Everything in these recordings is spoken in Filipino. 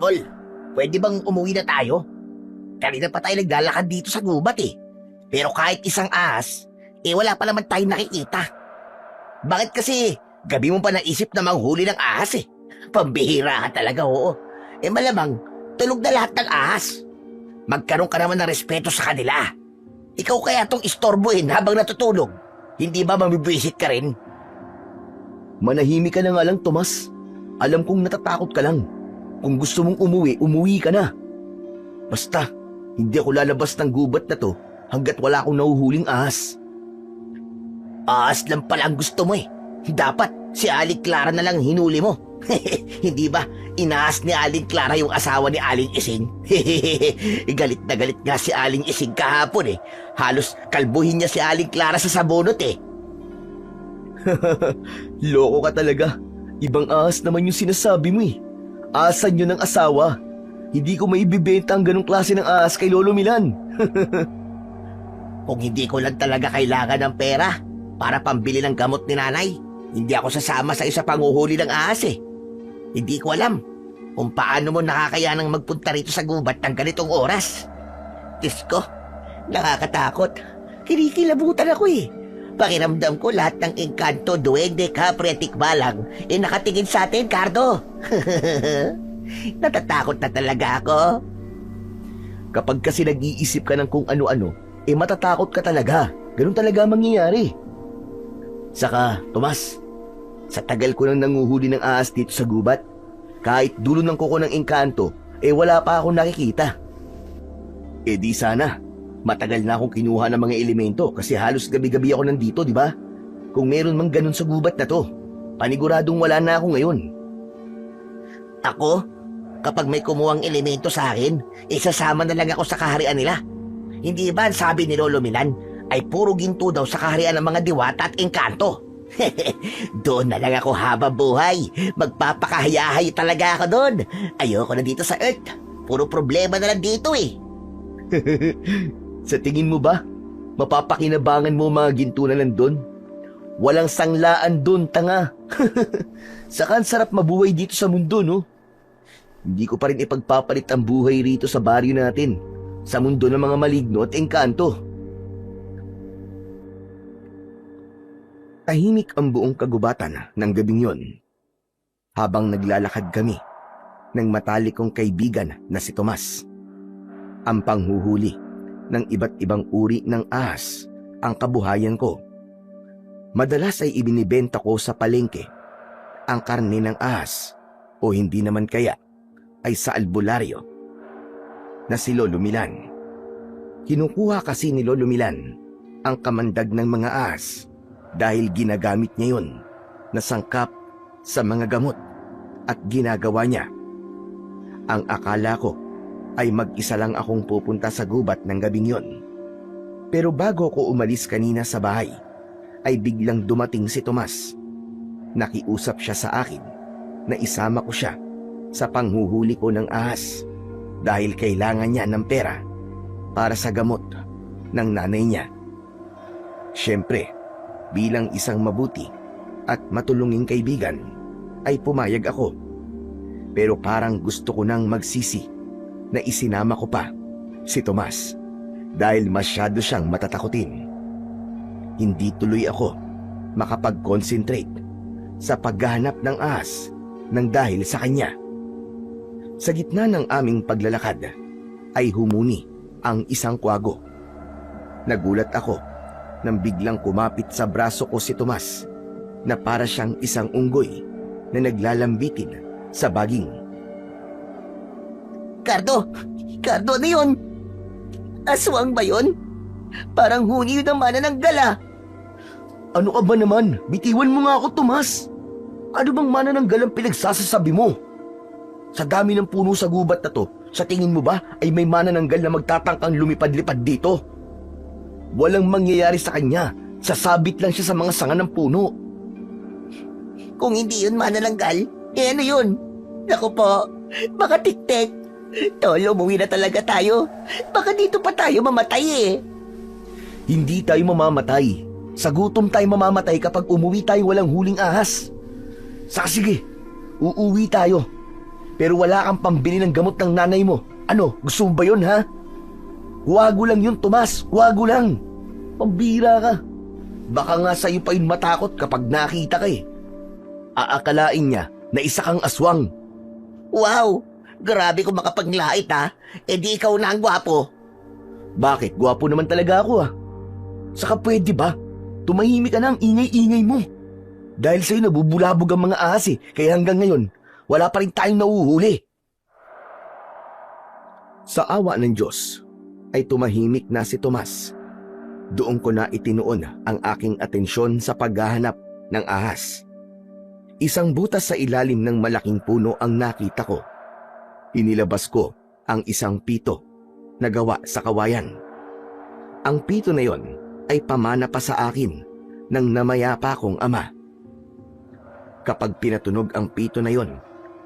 Tol, pwede bang umuwi na tayo? Kanina pa tayo naglalakad dito sa gubat eh. Pero kahit isang ahas, wala pa naman tayong nakikita. Bakit kasi gabi mo pa naisip na manghuli ng ahas eh? Pambihira ka talaga, oo. Malamang, tulog na lahat ng ahas. Magkaroon ka naman ng respeto sa kanila. Ikaw kaya tong istorbohin habang natutulog. Hindi ba mamibwisit ka rin? Manahimik ka na nga lang, Tomas. Alam kong natatakot ka lang. Kung gusto mong umuwi, umuwi ka na. Basta, hindi ako lalabas ng gubat na to hanggat wala akong nahuhuling ahas. Ahas lang pala ang gusto mo eh. Dapat si Aling Clara na lang hinuli mo. Hindi ba inaas ni Aling Clara yung asawa ni Aling Ising? Galit na galit nga si Aling Ising kahapon eh. Halos kalbuhin niya si Aling Clara sa sabunot eh. Loko ka talaga. Ibang ahas naman yung sinasabi mo eh. Ahasan yun ng asawa. Hindi ko maibibenta ang ganong klase ng ahas kay Lolo Milan. Kung hindi ko lang talaga kailangan ng pera para pambili ng gamot ni nanay, hindi ako sasama sa isa panguhuli ng ahas eh. Hindi ko alam kung paano mo nakakayanang magpunta rito sa gubat ng ganitong oras. Diyos ko, nakakatakot. Kinikilabutan ako eh. Pakiramdam ko lahat ng engkanto, duwende, kapre at tikbalang nakatingin sa atin, Cardo. Natatakot na talaga ako. Kapag kasi nag-iisip ka ng kung ano-ano, matatakot ka talaga. Ganun talaga ang mangyayari. Saka, Tomas, sa tagal ko nang nanguhuli ng ahas dito sa gubat, kahit dulo ng kuko ng engkanto, wala pa akong nakikita. Di sana, matagal na akong kinuha ng mga elemento kasi halos gabi-gabi ako nandito, di ba? Kung meron mang ganun sa gubat na to, paniguradong wala na ako ngayon. Ako? Kapag may kumuhang elemento sa akin, isasama na lang ako sa kaharian nila. Hindi ba ang sabi ni Lolo Milan ay puro ginto daw sa kaharian ng mga diwata at engkanto? Doon na lang ako habang buhay. Magpapakahayahay talaga ako doon. Ayoko na dito sa Earth. Puro problema na lang dito eh. Sa tingin mo ba, mapapakinabangan mo mga ginto na nandun? Walang sanglaan dun, tanga. Saka ang sarap mabuhay dito sa mundo, no? Hindi ko pa rin ipagpapalit ang buhay rito sa baryo natin, sa mundo ng mga maligno at engkanto. Tahimik ang buong kagubatan ng gabing yon. Habang naglalakad kami ng matalik kong kaibigan na si Tomas. Ang panghuhuli ng iba't ibang uri ng ahas ang kabuhayan ko. Madalas ay ibinibenta ko sa palengke ang karne ng ahas o hindi naman kaya ay sa albularyo na si Lolo Milan. Kinukuha kasi ni Lolo Milan ang kamandag ng mga ahas dahil ginagamit niya yun na sangkap sa mga gamot at ginagawa niya. Ang akala ko ay mag-isa lang akong pupunta sa gubat ng gabing yon. Pero bago ko umalis kanina sa bahay, ay biglang dumating si Tomas. Nakiusap siya sa akin na isama ko siya sa panghuhuli ko ng ahas dahil kailangan niya ng pera para sa gamot ng nanay niya. Siyempre, bilang isang mabuti at matulunging kaibigan, ay pumayag ako. Pero parang gusto ko nang magsisi na isinama ko pa si Tomas dahil masyado siyang matatakutin. Hindi tuloy ako makapag-concentrate sa paghahanap ng ahas nang dahil sa kanya. Sa gitna ng aming paglalakad ay humuni ang isang kwago. Nagulat ako nang biglang kumapit sa braso ko si Tomas na para siyang isang unggoy na naglalambitin sa baging. Cardo! Cardo, ano yun? Aswang ba yun? Parang huni yun ang manananggal ah. Ano ka ba naman? Bitiwan mo nga ako, Tomas. Ano bang manananggal ang pinagsasasabi mo? Sa dami ng puno sa gubat na to, sa tingin mo ba ay may manananggal na magtatangkang lumipad-lipad dito? Walang mangyayari sa kanya. Sasabit lang siya sa mga sanga ng puno. Kung hindi yun manananggal, ano yun? Naku po, baka tik-tik. Tol, umuwi na talaga tayo. Baka dito pa tayo mamatay eh. Hindi tayo mamamatay. Sa gutom tayo mamamatay kapag umuwi tayo walang huling ahas. Saka sige, uuwi tayo. pero wala kang pambili ng gamot ng nanay mo. Ano, gusto mo ba yun, ha? Wago lang yun, Tomas. Wago lang. Pambira ka. Baka nga sa'yo pa yun matakot kapag nakita ka eh. Aakalain niya na isa kang aswang. Wow! Grabe kung makapaglait ha. Eh di ikaw na ang gwapo. Bakit? Gwapo naman talaga ako ah. Saka pwede ba? Tumahimik ka na ang ingay-ingay mo. Dahil sa'yo nabubulabog ang mga ahas eh. Kaya hanggang ngayon, wala pa rin tayong nauhuli. Sa awa ng Diyos, ay tumahimik na si Tomas. Doon ko na itinuon ang aking atensyon sa paghahanap ng ahas. Isang butas sa ilalim ng malaking puno ang nakita ko. Inilabas ko ang isang pito na gawa sa kawayan. Ang pito na yon ay pamana pa sa akin ng namayapa kong ama. Kapag pinatunog ang pito na yon,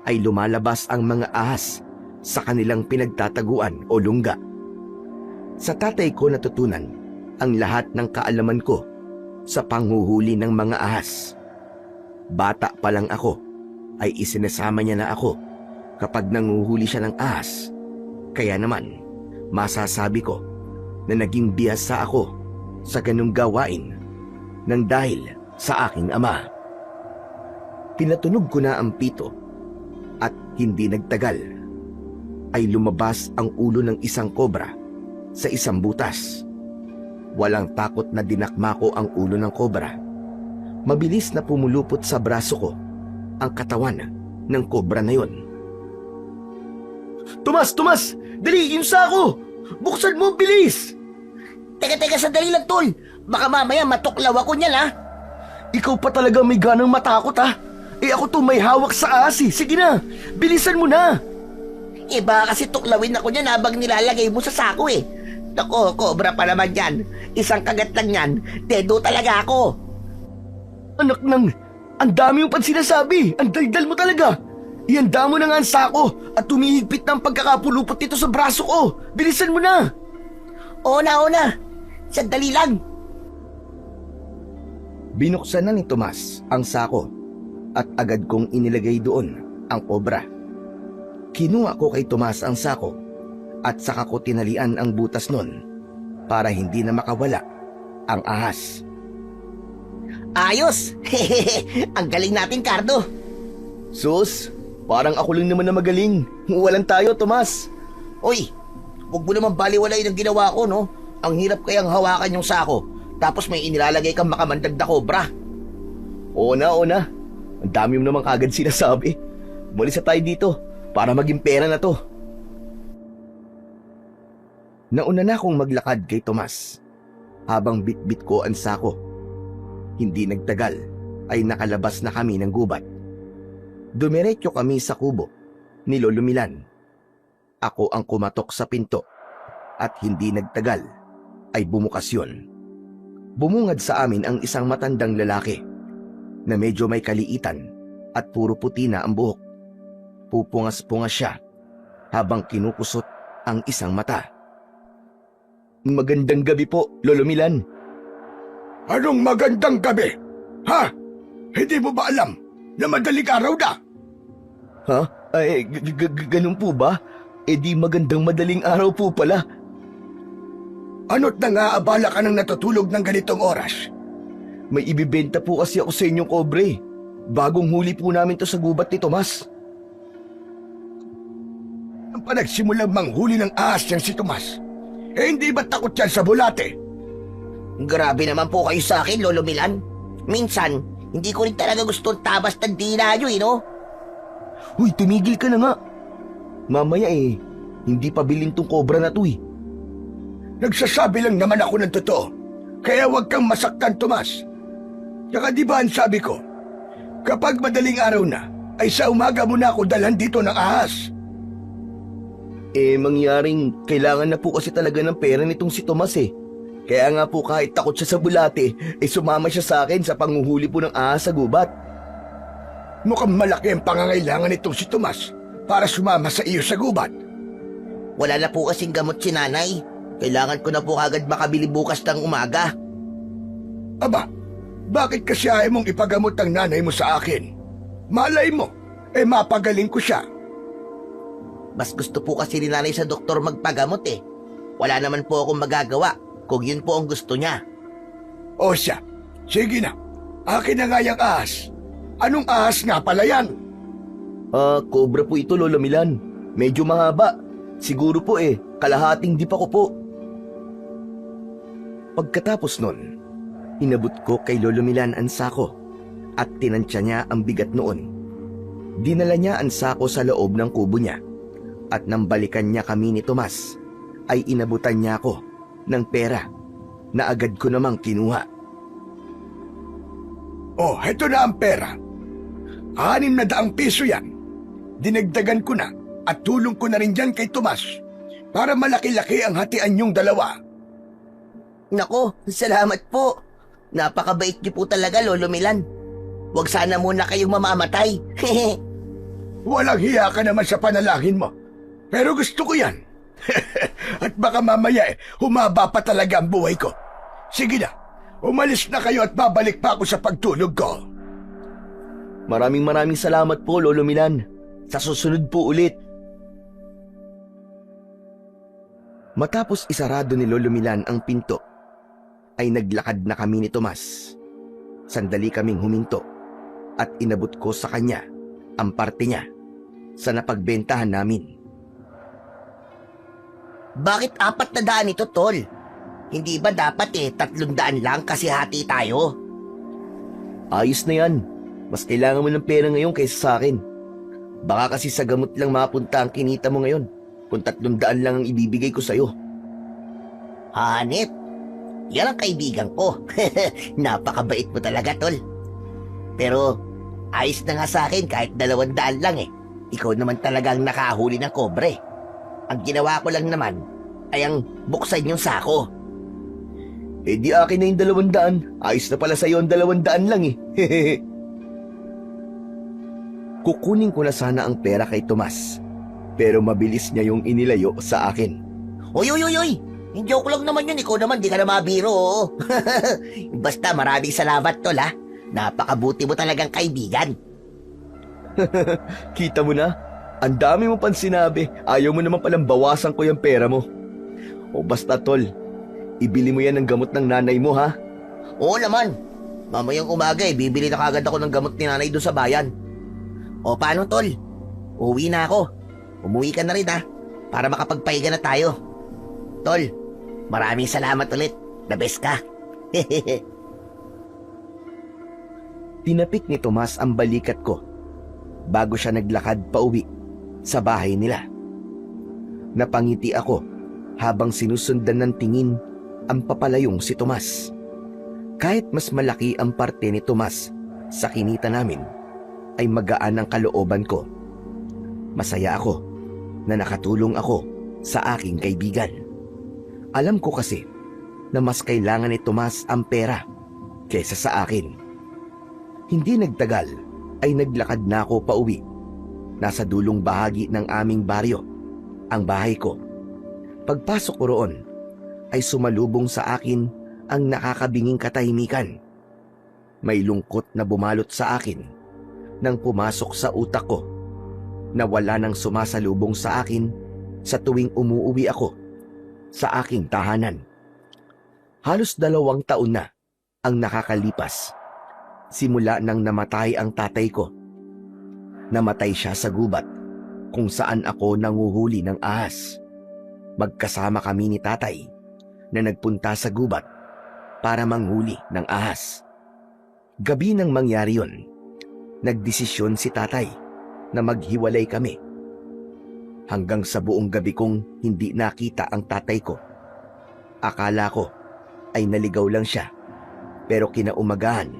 ay lumalabas ang mga ahas sa kanilang pinagtataguan o lungga. Sa tatay ko natutunan ang lahat ng kaalaman ko sa panghuhuli ng mga ahas. Bata pa lang ako ay isinasama niya na ako kapag nanguhuli siya ng ahas. Kaya naman, masasabi ko na naging biyasa ako sa ganung gawain nang dahil sa aking ama. Pinatunog ko na ang pito at hindi nagtagal ay lumabas ang ulo ng isang kobra sa isang butas. Walang takot na dinakma ko ang ulo ng kobra. Mabilis na pumulupot sa braso ko ang katawan ng kobra na yon. Tomas! Tomas! Dali! Yung sako! Buksan mo! Bilis! Teka, sandali lang, tol. Baka mamaya matuklaw ako niyan, ha? Ikaw pa talaga may ganang matakot, ha? Eh ako to may hawak sa ahas eh. Sige na! Bilisan mo na! Eh baka kasi tuklawin ako niyan habang nilalagay mo sa sako eh. Nako, cobra pa naman yan. Isang kagat lang yan. Dedo talaga ako. Anak ng... Ang dami yung sinasabi. Ang daldal mo talaga. Ihanda mo na nga ang sako at tumihigpit ng pagkakapulupot nito sa braso ko. Bilisan mo na! Oo na. Sandali lang. Binuksan na ni Tomas ang sako at agad kong inilagay doon ang kobra. Kinuha ko kay Tomas ang sako at saka ko tinalian ang butas nun para hindi na makawala ang ahas. Ayos! Ang galing natin, Cardo. Sus, parang ako lang naman na magaling. Walang tayo, Tomas. Uy, huwag mo naman baliwalay ng ginawa ko, no? Ang hirap kayang hawakan yung sako, tapos may inilalagay kang makamandag na kobra. Oo na. Ang dami mo naman kagad sinasabi. Umalis na tayo dito para maging pera na to. Nauna na akong maglakad kay Tomas habang bitbit ko ang sako. Hindi nagtagal ay nakalabas na kami ng gubat. Dumiretso kami sa kubo ni Lolo Milan. Ako ang kumatok sa pinto at hindi nagtagal ay bumukas yun. Bumungad sa amin ang isang matandang lalaki na medyo may kaliitan at puro puti na ang buhok. Pupungas-pungas siya habang kinukusot ang isang mata. Magandang gabi po, Lolo Milan. Anong magandang gabi? Ha? Hindi mo ba alam na madaling araw na? Ha? Ay, ganun po ba? E di magandang madaling araw po pala. Ano't nangaabala ka nang natutulog ng ganitong oras? May ibibenta po kasi ako sa inyong kobre. Bagong huli po namin to sa gubat ni Tomas. Ang panagsimulang manghuli ng ahas niyang si Tomas, eh hindi ba takot yan sa bulate? Grabe naman po kayo sa akin, Lolo Milan. Minsan, hindi ko rin talaga gusto tabas ng dila nyo, no? Uy, tumigil ka na nga. Mamaya hindi pa bilhin tong kobra na to eh. Nagsasabi lang naman ako ng totoo, kaya huwag kang masaktan, Tomas. Tsaka di ba ang sabi ko, kapag madaling araw na, ay sa umaga mo na ako dalhan dito ng ahas. Mangyaring kailangan na po kasi talaga ng pera nitong si Tomas eh. Kaya nga po kahit takot siya sa bulate, sumama siya sa akin sa panguhuli po ng ahas sa gubat. Mukhang malaki ang pangangailangan nitong si Tomas para sumama sa iyo sa gubat. Wala na po kasing gamot si nanay. Kailangan ko na po agad makabili bukas ng umaga. Aba, bakit kasi ayaw mong ipagamot ang nanay mo sa akin? Malay mo, mapagaling ko siya. Mas gusto po kasi ni nanay sa doktor magpagamot eh. Wala naman po akong magagawa kung yun po ang gusto niya. O siya, sige na. Akin na nga yung ahas. Anong ahas nga pala yan? Cobra po ito, Lolo Milan. Medyo mahaba. Siguro po kalahating dipa ko po. Pagkatapos nun, inabot ko kay Lolo Milan ang sako at tinansya niya ang bigat noon. Dinala niya ang sako sa loob ng kubo niya at nang balikan niya kami ni Tomas, ay inabutan niya ako ng pera na agad ko namang kinuha. Oh, heto na ang pera. 600 piso yan. Dinagdagan ko na at tulong ko na rin dyan kay Tomas para malaki-laki ang hatian niyong dalawa. Nako, salamat po. Napakabait niyo po talaga, Lolo Milan. Huwag sana muna kayong mamamatay. Walang hiya ka naman sa panalangin mo. Pero gusto ko yan. At baka mamaya humaba pa talaga ang buhay ko. Sige na, umalis na kayo at babalik pa ako sa pagtulog ko. Maraming salamat po, Lolo Milan. Sa susunod po ulit. Matapos isarado ni Lolo Milan ang pinto, ay naglakad na kami ni Tomas. Sandali kaming huminto at inabot ko sa kanya ang parte niya sa napagbentahan namin. Bakit 400 ito, Tol? Hindi ba dapat 300 lang kasi hati tayo? Ayos na yan. Mas kailangan mo ng pera ngayon kaysa sa akin. Baka kasi sa gamot lang mapunta ang kinita mo ngayon kung 300 lang ang ibibigay ko sa'yo. Hanep, yan ang kaibigan ko. Napakabait mo talaga, Tol. Pero ayos na nga sa akin kahit 200 lang eh. Ikaw naman talagang nakahuli ng kobre. Ang ginawa ko lang naman ay ang buksan yung sako. Di akin na yung 200. Ayos na pala sa'yo ang 200 lang eh. Kukunin ko na sana ang pera kay Tomas, pero mabilis niya yung inilayo sa akin. Uy! Yung joke lang naman yun. Ikaw naman, di ka na mabiro. Oo. Basta maraming salamat, Tol, ha. Napakabuti mo talagang kaibigan. Kita mo na? Ang dami mo pang sinabi. Ayaw mo naman palang bawasan ko yung pera mo. O basta, Tol, ibili mo yan ng gamot ng nanay mo, ha? Oo naman. Mamayang umaga bibili na kagad ako ng gamot ni nanay doon sa bayan. O paano, Tol? Uwi na ako. Umuwi ka na rin, ha? Para makapagpahinga na tayo. Tol, maraming salamat ulit. The best ka. Tinapik ni Tomas ang balikat ko bago siya naglakad pauwi sa bahay nila. Napangiti ako habang sinusundan ng tingin ang papalayong si Tomas. Kahit mas malaki ang parte ni Tomas sa kinita namin, ay magaan ang kalooban ko. Masaya ako na nakatulong ako sa aking kaibigan. Alam ko kasi na mas kailangan ni Tomas ang pera kaysa sa akin. Hindi nagtagal ay naglakad na ako pauwi. Nasa dulong bahagi ng aming baryo ang bahay ko. Pagpasok ko roon ay sumalubong sa akin ang nakakabinging katahimikan. May lungkot na bumalot sa akin nang pumasok sa utak ko na wala nang sumasalubong sa akin sa tuwing umuuwi ako sa aking tahanan. Halos 2 taon na ang nakakalipas simula nang namatay ang tatay ko. Namatay siya sa gubat kung saan ako nanguhuli ng ahas. Magkasama kami ni tatay na nagpunta sa gubat para manghuli ng ahas. Gabi nang mangyari yun, nagdesisyon si tatay na maghiwalay kami. Hanggang sa buong gabi kong hindi nakita ang tatay ko. Akala ko ay naligaw lang siya, pero kinaumagahan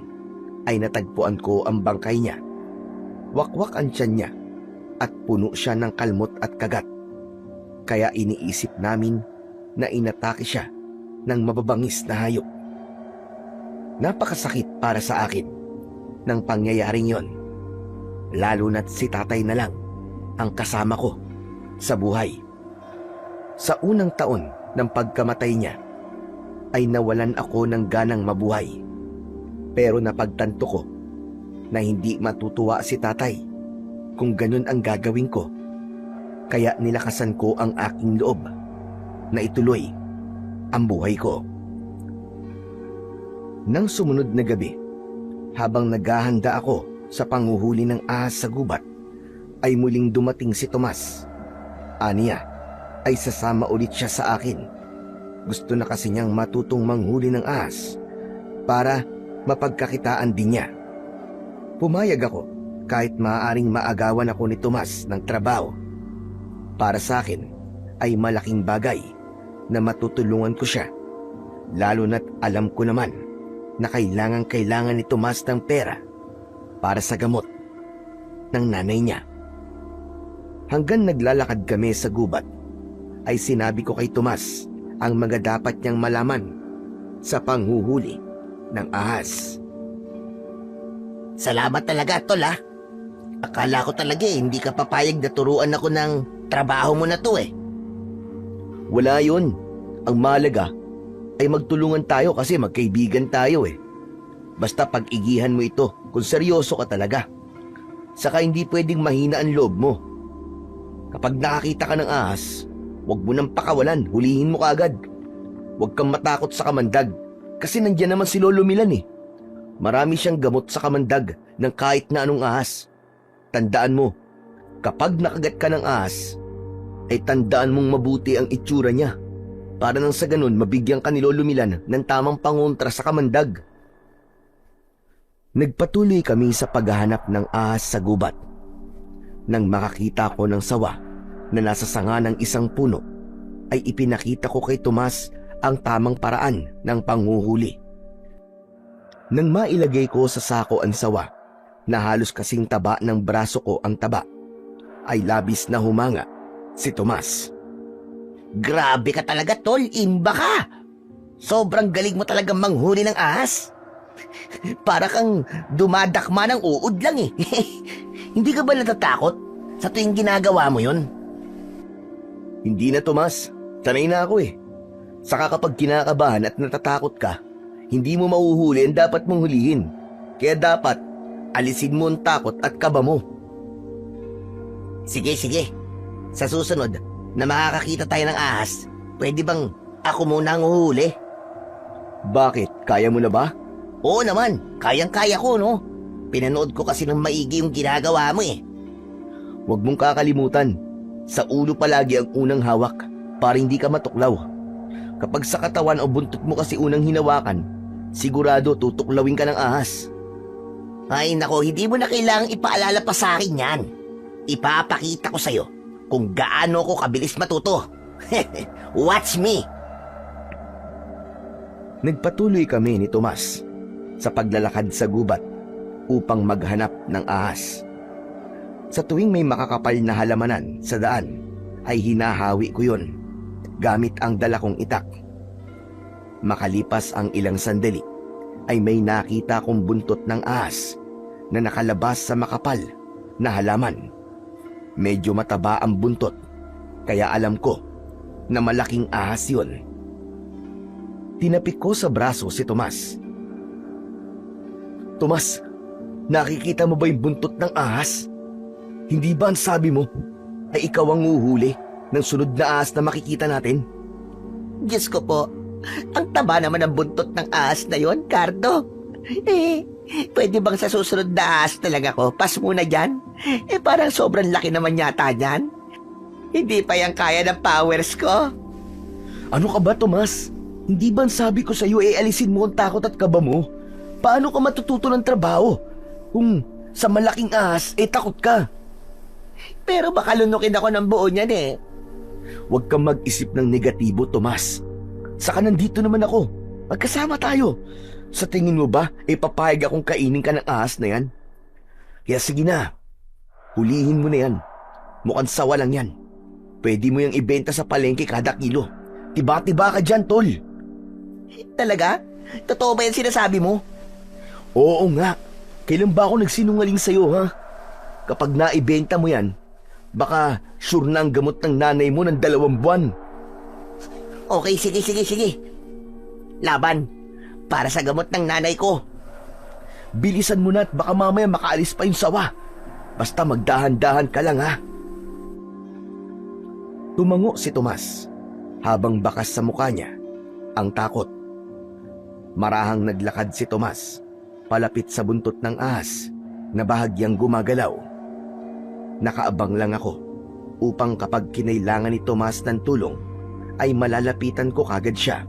ay natagpuan ko ang bangkay niya. Wakwak ang tiyan niya at puno siya ng kalmot at kagat. Kaya iniisip namin na inatake siya ng mababangis na hayop. Napakasakit para sa akin ng pangyayaring yon, lalo na't si tatay na lang ang kasama ko sa buhay. Sa unang taon ng pagkamatay niya ay nawalan ako ng ganang mabuhay. Pero napagtanto ko na hindi matutuwa si tatay kung ganun ang gagawin ko. Kaya nilakasan ko ang aking loob na ituloy ang buhay ko. Nang sumunod na gabi, habang naghahanda ako sa panghuhuli ng ahas sa gubat, ay muling dumating si Tomas. Aniya ay sasama ulit siya sa akin. Gusto na kasi niyang matutong manghuli ng ahas para mapagkakitaan din niya. Pumayag ako kahit maaaring maagawan ako ni Tomas ng trabaho. Para sa akin ay malaking bagay na matutulungan ko siya, lalo na't alam ko naman na kailangan ni Tomas ng pera para sa gamot ng nanay niya. Hanggang naglalakad kami sa gubat, ay sinabi ko kay Tomas ang mga dapat niyang malaman sa panghuhuli ng ahas. Salamat talaga, tol ha. Akala ko talaga hindi ka papayag na turuan ako ng trabaho mo na to eh. Wala yun. Ang mahalaga ay magtulungan tayo kasi magkaibigan tayo eh. Basta pag-igihan mo ito kung seryoso ka talaga. Saka hindi pwedeng mahina ang loob mo. Kapag nakakita ka ng ahas, huwag mo nang pakawalan, hulihin mo kaagad. Huwag kang matakot sa kamandag kasi nandiyan naman si Lolo Milan eh. Marami siyang gamot sa kamandag ng kahit na anong ahas. Tandaan mo, kapag nakagat ka ng ahas, ay tandaan mong mabuti ang itsura niya para nang sa ganun mabigyan ka ni Lolo Milan ng tamang pangontra sa kamandag. Nagpatuloy kami sa paghahanap ng ahas sa gubat. Nang makakita ko ng sawa na nasa sanga ng isang puno, ay ipinakita ko kay Tomas ang tamang paraan ng panghuhuli. Nang mailagay ko sa sako ang sawa, na halos kasing taba ng braso ko ang taba, ay labis na humanga si Tomas. Grabe ka talaga, tol. Imba ka. Sobrang galing mo talagang manghuli ng ahas. Para kang dumadakma ng uod lang eh. Hindi ka ba natatakot sa tuwing ginagawa mo yon? Hindi na, Tomas. Sanay na ako eh. Saka kapag kinakabahan at natatakot ka, hindi mo mahuhuli ang dapat mong hulihin. Kaya dapat alisin mo ang takot at kaba mo. Sige. Sa susunod na makakakita tayo ng ahas, pwede bang ako muna ang uhuli? Bakit? Kaya mo na ba? Oo naman, kayang-kaya ko no. Pinanood ko kasi ng maigi yung ginagawa mo eh. Huwag mong kakalimutan, sa ulo palagi ang unang hawak para hindi ka matuklaw. Kapag sa katawan o buntot mo kasi unang hinawakan, sigurado tutuklawin ka ng ahas. Ay nako, hindi mo na kailangang ipaalala pa sa akin yan. Ipapakita ko sa'yo kung gaano ko kabilis matuto. Watch me! Nagpatuloy kami ni Tomas sa paglalakad sa gubat upang maghanap ng ahas. Sa tuwing may makakapal na halamanan sa daan, ay hinahawi ko yun gamit ang dala kong itak. Makalipas ang ilang sandali, ay may nakita kong buntot ng ahas na nakalabas sa makapal na halaman. Medyo mataba ang buntot, kaya alam ko na malaking ahas yun. Tinapik ko sa braso si Tomas. Tomas, nakikita mo ba yung buntot ng ahas? Hindi ba ang sabi mo ay ikaw ang uhuli ng sunod na ahas na makikita natin? Diyos ko po, ang taba naman ang buntot ng ahas na yon, Cardo. Pwede bang sa susunod na ahas talaga ko? Pas muna dyan. Parang sobrang laki naman yata dyan. Hindi pa yan kaya ng powers ko. Ano ka ba, Tomas? Hindi ba ang sabi ko sa'yo alisin mo ang takot at kaba mo? Paano ka matututo ng trabaho kung sa malaking ahas takot ka? Pero baka lunukin ako ng buo niyan eh. Huwag kang mag-isip ng negatibo, Tomas. Saka nandito naman ako. Magkasama tayo. Sa tingin mo ba, papayag akong kainin ka ng ahas na yan? Kaya sige na. Hulihin mo na yan. Mukhang sawa lang yan. Pwede mo yung ibenta sa palengke kada kilo. Tiba-tiba ka dyan, tol. Talaga? Totoo ba yan sinasabi mo? Oo nga. Kailan ba ako nagsinungaling sa'yo, ha? Kapag naibenta mo yan, baka sure na ang gamot ng nanay mo ng 2 buwan. Okay, sige. Laban. Para sa gamot ng nanay ko. Bilisan mo na at baka mamaya makaalis pa yung sawa. Basta magdahan-dahan ka lang, ha? Tumango si Tomas habang bakas sa mukha niya ang takot. Marahang naglakad si Tomas palapit sa buntot ng ahas na bahagyang gumagalaw. Nakaabang lang ako upang kapag kinailangan ni Tomas ng tulong ay malalapitan ko kagad siya.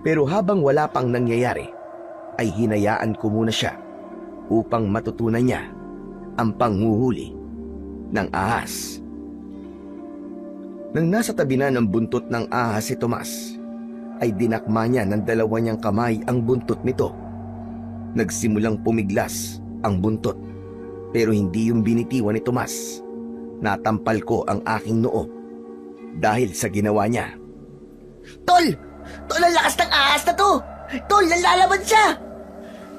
Pero habang wala pang nangyayari ay hinayaan ko muna siya upang matutunan niya ang panghuhuli ng ahas. Nang nasa tabi na ng buntot ng ahas si Tomas, ay dinakma niya ng dalawa niyang kamay ang buntot nito. Nagsimulang pumiglas ang buntot, pero hindi yung binitiwan ni Tomas. Natampal ko ang aking noo dahil sa ginawa niya. Tol! Tol, ang lakas ng ahas na to! Tol, nalalaban siya!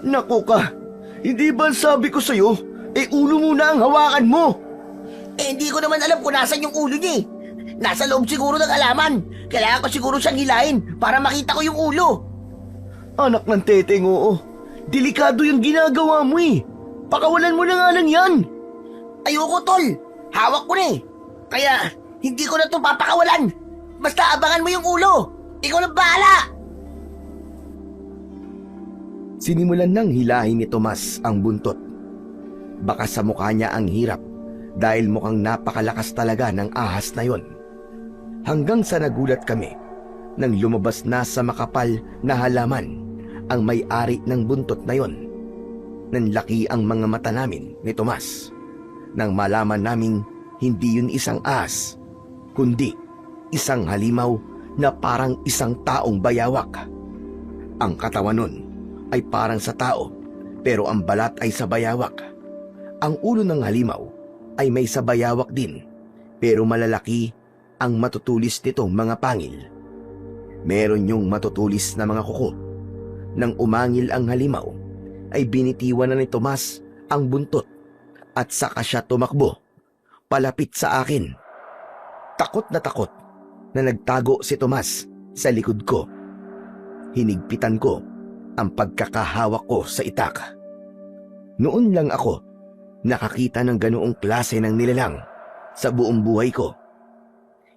Naku ka! Hindi ba sabi ko sa'yo, ulo muna ang hawakan mo? Hindi ko naman alam kung nasan yung ulo niya eh. Nasa loob siguro ng halaman. Kailangan ko siguro siyang hilahin para makita ko yung ulo. Anak ng teteng, oo. Delikado yung ginagawa mo eh. Pakawalan mo na nga lang yan. Ayoko, Tol. Hawak ko na eh. Kaya, hindi ko na ito papakawalan. Basta abangan mo yung ulo. Ikaw na bahala. Sinimulan nang hilahin ni Tomas ang buntot. Baka sa mukha niya ang hirap dahil mukhang napakalakas talaga ng ahas na yon. Hanggang sa nagulat kami nang lumabas na sa makapal na halaman ang may-ari ng buntot na yon. Nanlaki ang mga mata namin ni Tomas nang malaman naming hindi yun isang ahas, kundi isang halimaw na parang isang taong bayawak. Ang katawan nun ay parang sa tao, pero ang balat ay sa bayawak. Ang ulo ng halimaw ay may sa bayawak din, pero malalaki ang matutulis nitong mga pangil. Meron yung matutulis na mga kuko. Nang umangil ang halimaw, ay binitiwan na ni Tomas ang buntot at saka siya tumakbo palapit sa akin. Takot na nagtago si Tomas sa likod ko. Hinigpitan ko ang pagkakahawak ko sa itak. Noon lang ako nakakita ng ganoong klase ng nilalang sa buong buhay ko.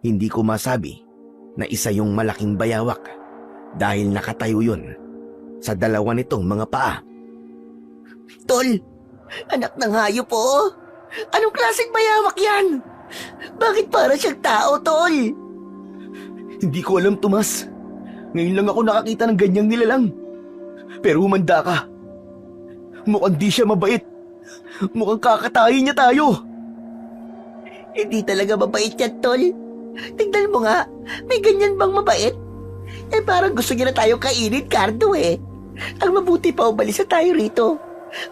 Hindi ko masabi na isa yung malaking bayawak dahil nakatayo yun sa dalawa nitong mga paa. Tol, anak ng hayop po. Anong klaseng bayawak yan? Bakit para siyang tao, Tol? Hindi ko alam, Tomas. Ngayon lang ako nakakita ng ganyang nilalang. Pero humanda ka. Mukhang di siya mabait. Mukhang kakatayin niya tayo. Hindi talaga mabait yan, Tol. Tignan mo nga, may ganyan bang mabait? Parang gusto niya na tayo kainin, Cardo eh. Ang mabuti pa umalis na tayo rito.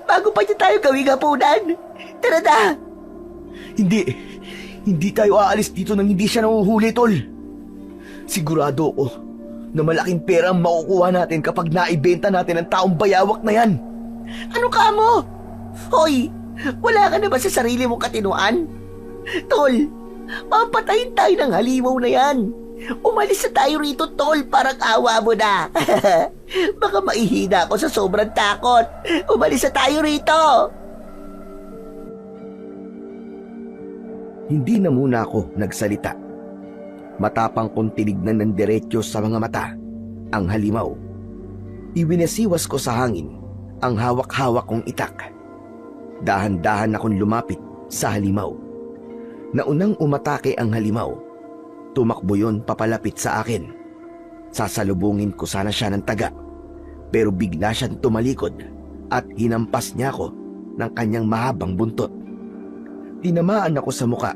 Bago pa niya tayo gawing hapunan. Tara na! Hindi tayo aalis dito nang hindi siya nahuhuli, Tol. Sigurado ako na malaking pera ang makukuha natin kapag naibenta natin ang taong bayawak na yan. Ano ka mo? Hoy, wala ka na ba sa sarili mong katinuan? Tol, papatayin tayo ng halimaw na yan. Umalis na tayo rito, Tol, parang awa mo na. Baka maihina ako sa sobrang takot. Umalis na tayo rito. Hindi na muna ako nagsalita. Matapang kong tinignan ng diretsyo sa mga mata ang halimaw. Iwinasiwas ko sa hangin ang hawak-hawak kong itak. Dahan-dahan akong lumapit sa halimaw. Naunang umatake ang halimaw. Tumakbo yon papalapit sa akin. Sasalubungin ko sana siya ng taga, pero bigla siyang tumalikod at hinampas niya ako ng kanyang mahabang buntot. Tinamaan ako sa muka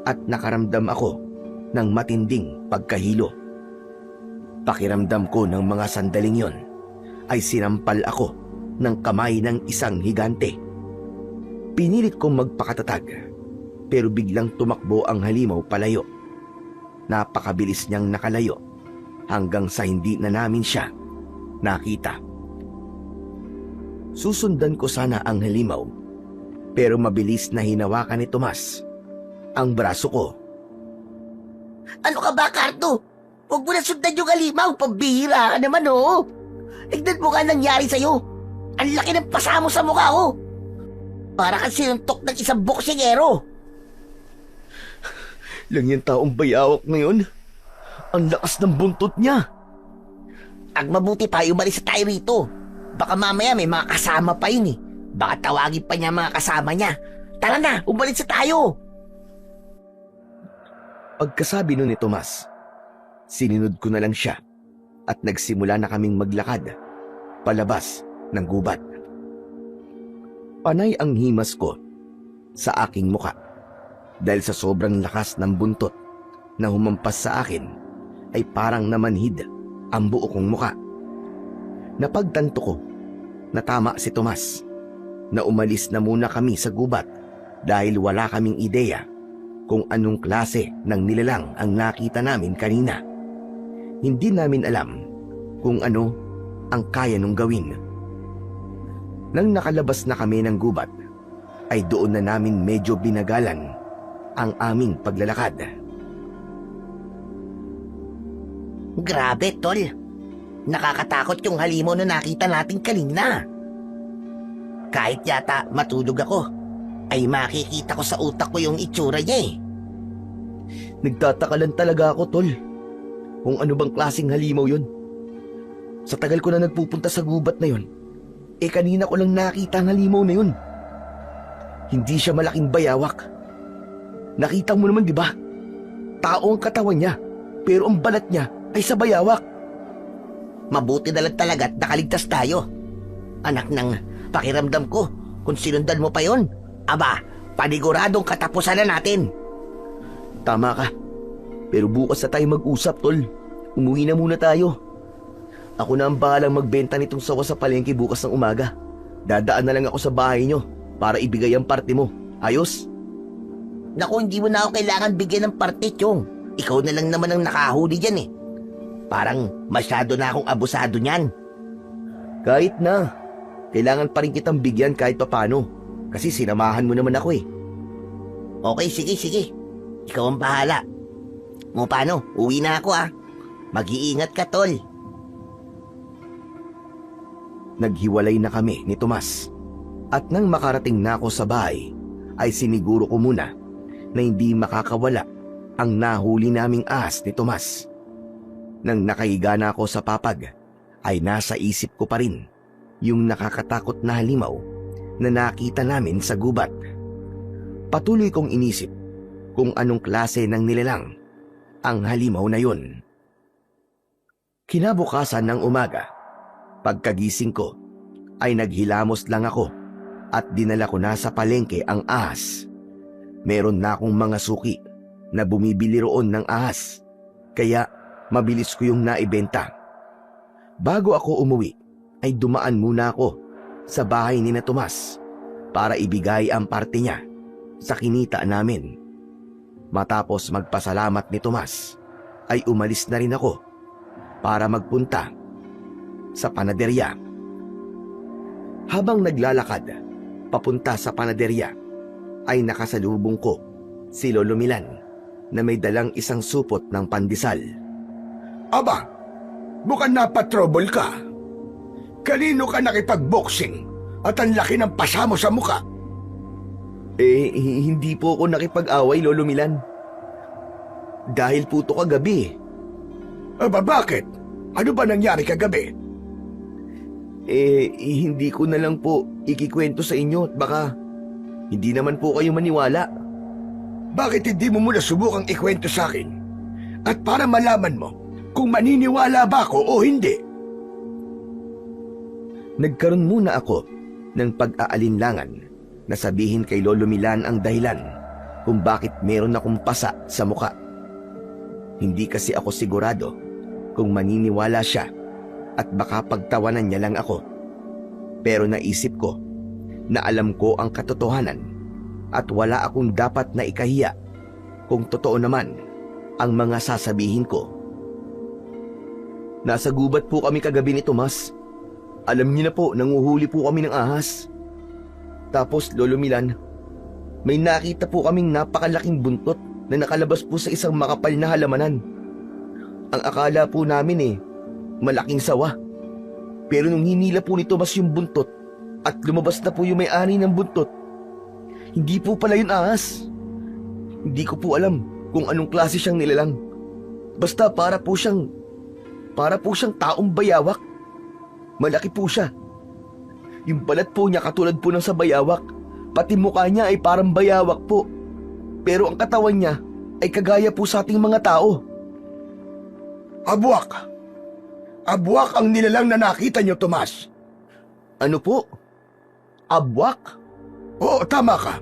at nakaramdam ako ng matinding pagkahilo. Pakiramdam ko ng mga sandaling yon ay sinampal ako ng kamay ng isang higante. Pinilit kong magpakatatag, pero biglang tumakbo ang halimaw palayo. Napakabilis niyang nakalayo hanggang sa hindi na namin siya nakita. Susundan ko sana ang halimaw, pero mabilis na hinawakan ni Tomas ang braso ko. Ano ka ba, Cardo? Huwag mo na sundan yung halimaw. Pambihira ka naman, oh. Tignan mo nga nangyari sa'yo. Ang laki ng pasa mo sa mukha, oh. Para kang sinuntok ng isang boksingero. lang yung taong bayawak ngayon. Ang lakas ng buntot niya. Ang mabuti pa, umalis tayo rito. Baka mamaya may mga kasama pa yun eh. Baka tawagin pa niya mga kasama niya. Tara na, umalis tayo. Pagkasabi nun ni Tomas, sinunod ko na lang siya at nagsimula na kaming maglakad palabas ng gubat. Panay ang himas ko sa aking muka dahil sa sobrang lakas ng buntot na humampas sa akin ay parang namanhid ang buo kong muka. Napagtanto ko na tama si Tomas na umalis na muna kami sa gubat dahil wala kaming ideya kung anong klase ng nilalang ang nakita namin kanina. Hindi namin alam kung ano ang kaya nung gawin. Nang nakalabas na kami ng gubat, ay doon na namin medyo binagalan ang aming paglalakad. Grabe, tol. Nakakatakot yung halimaw na nakita natin kanina. Kahit yata matulog ako, ay makikita ko sa utak ko yung itsura niya eh. Nagtataka lang talaga ako, tol, kung ano bang klaseng halimaw yun. Sa tagal ko na nagpupunta sa gubat na yun, kanina ko lang nakita ang halimaw na yun. Hindi siya malaking bayawak. Nakita mo naman, di ba? Tao ang katawan niya, pero ang balat niya ay sa bayawak. Mabuti na lang talaga at nakaligtas tayo. Anak ng pakiramdam ko, kung sinundan mo pa yon, aba, paniguradong katapusan na natin. Tama ka. Pero bukas na tayo mag-usap, tol. Umuwi na muna tayo. Ako na ang bahalang magbenta nitong sawa sa palengke bukas ng umaga. Dadaan na lang ako sa bahay nyo para ibigay ang parte mo. Ayos? Naku, hindi mo na ako kailangan bigyan ng parte, Chong. Ikaw na lang naman ang nakahuli dyan eh. Parang masyado na akong abusado niyan. Kahit na. Kailangan pa rin kitang bigyan kahit papano. Kasi sinamahan mo naman ako eh. Okay, sige. Ikaw ang bahala. O paano, uwi na ako ah. Mag-iingat ka, tol. Naghiwalay na kami ni Tomas. At nang makarating na ako sa bahay, ay siniguro ko muna na hindi makakawala ang nahuli naming ahas ni Tomas. Nang nakahiga na ako sa papag, ay nasa isip ko pa rin yung nakakatakot na halimaw na nakita namin sa gubat. Patuloy kong inisip kung anong klase ng nilalang ang halimaw na yun. Kinabukasan ng umaga, pagkagising ko, ay naghilamos lang ako at dinala ko na sa palengke ang ahas. Meron na akong mga suki na bumibili roon ng ahas, kaya mabilis ko yung naibenta. Bago ako umuwi, ay dumaan muna ako sa bahay ni na Tomas para ibigay ang parte niya sa kinita namin. Matapos magpasalamat ni Tomas, ay umalis na rin ako para magpunta sa panaderya. Habang naglalakad papunta sa panaderya, ay nakasalubong ko si Lolo Milan na may dalang isang supot ng pandesal. Aba, mukhang napatrobol ka. Kanino ka nakipag-boxing at ang laki ng pasa mo sa muka? Hindi po ako nakipag-away, Lolo Milan. Dahil po to kagabi. Aba, bakit? Ano ba nangyari kagabi? Hindi ko na lang po ikikwento sa inyo at baka hindi naman po kayo maniwala. Bakit hindi mo muna subukang ikwento sa akin? At para malaman mo kung maniniwala ba ako o hindi. Nagkaroon muna ako ng pag-aalinlangan na sabihin kay Lolo Milan ang dahilan kung bakit meron akong pasa sa muka. Hindi kasi ako sigurado kung maniniwala siya at baka pagtawanan niya lang ako. Pero naisip ko na alam ko ang katotohanan at wala akong dapat na ikahiya kung totoo naman ang mga sasabihin ko. Nasa gubat po kami kagabi ni Tomas. Alam niyo na po, nanguhuli po kami ng ahas. Tapos, Lolo Milan, may nakita po kaming napakalaking buntot na nakalabas po sa isang makapal na halamanan. Ang akala po namin malaking sawa. Pero nung hinila po ni Tomas yung buntot at lumabas na po yung may-ari ng buntot, hindi po pala yun ahas. Hindi ko po alam kung anong klase siyang nilalang. Basta para po siyang taong bayawak. Malaki po siya. Yung balat po niya katulad po ng sa bayawak. Pati mukha niya ay parang bayawak po. Pero ang katawan niya ay kagaya po sa ating mga tao. Abwak! Abwak ang nilalang na nakita niyo, Tomas. Ano po? Abwak? Oo, tama ka.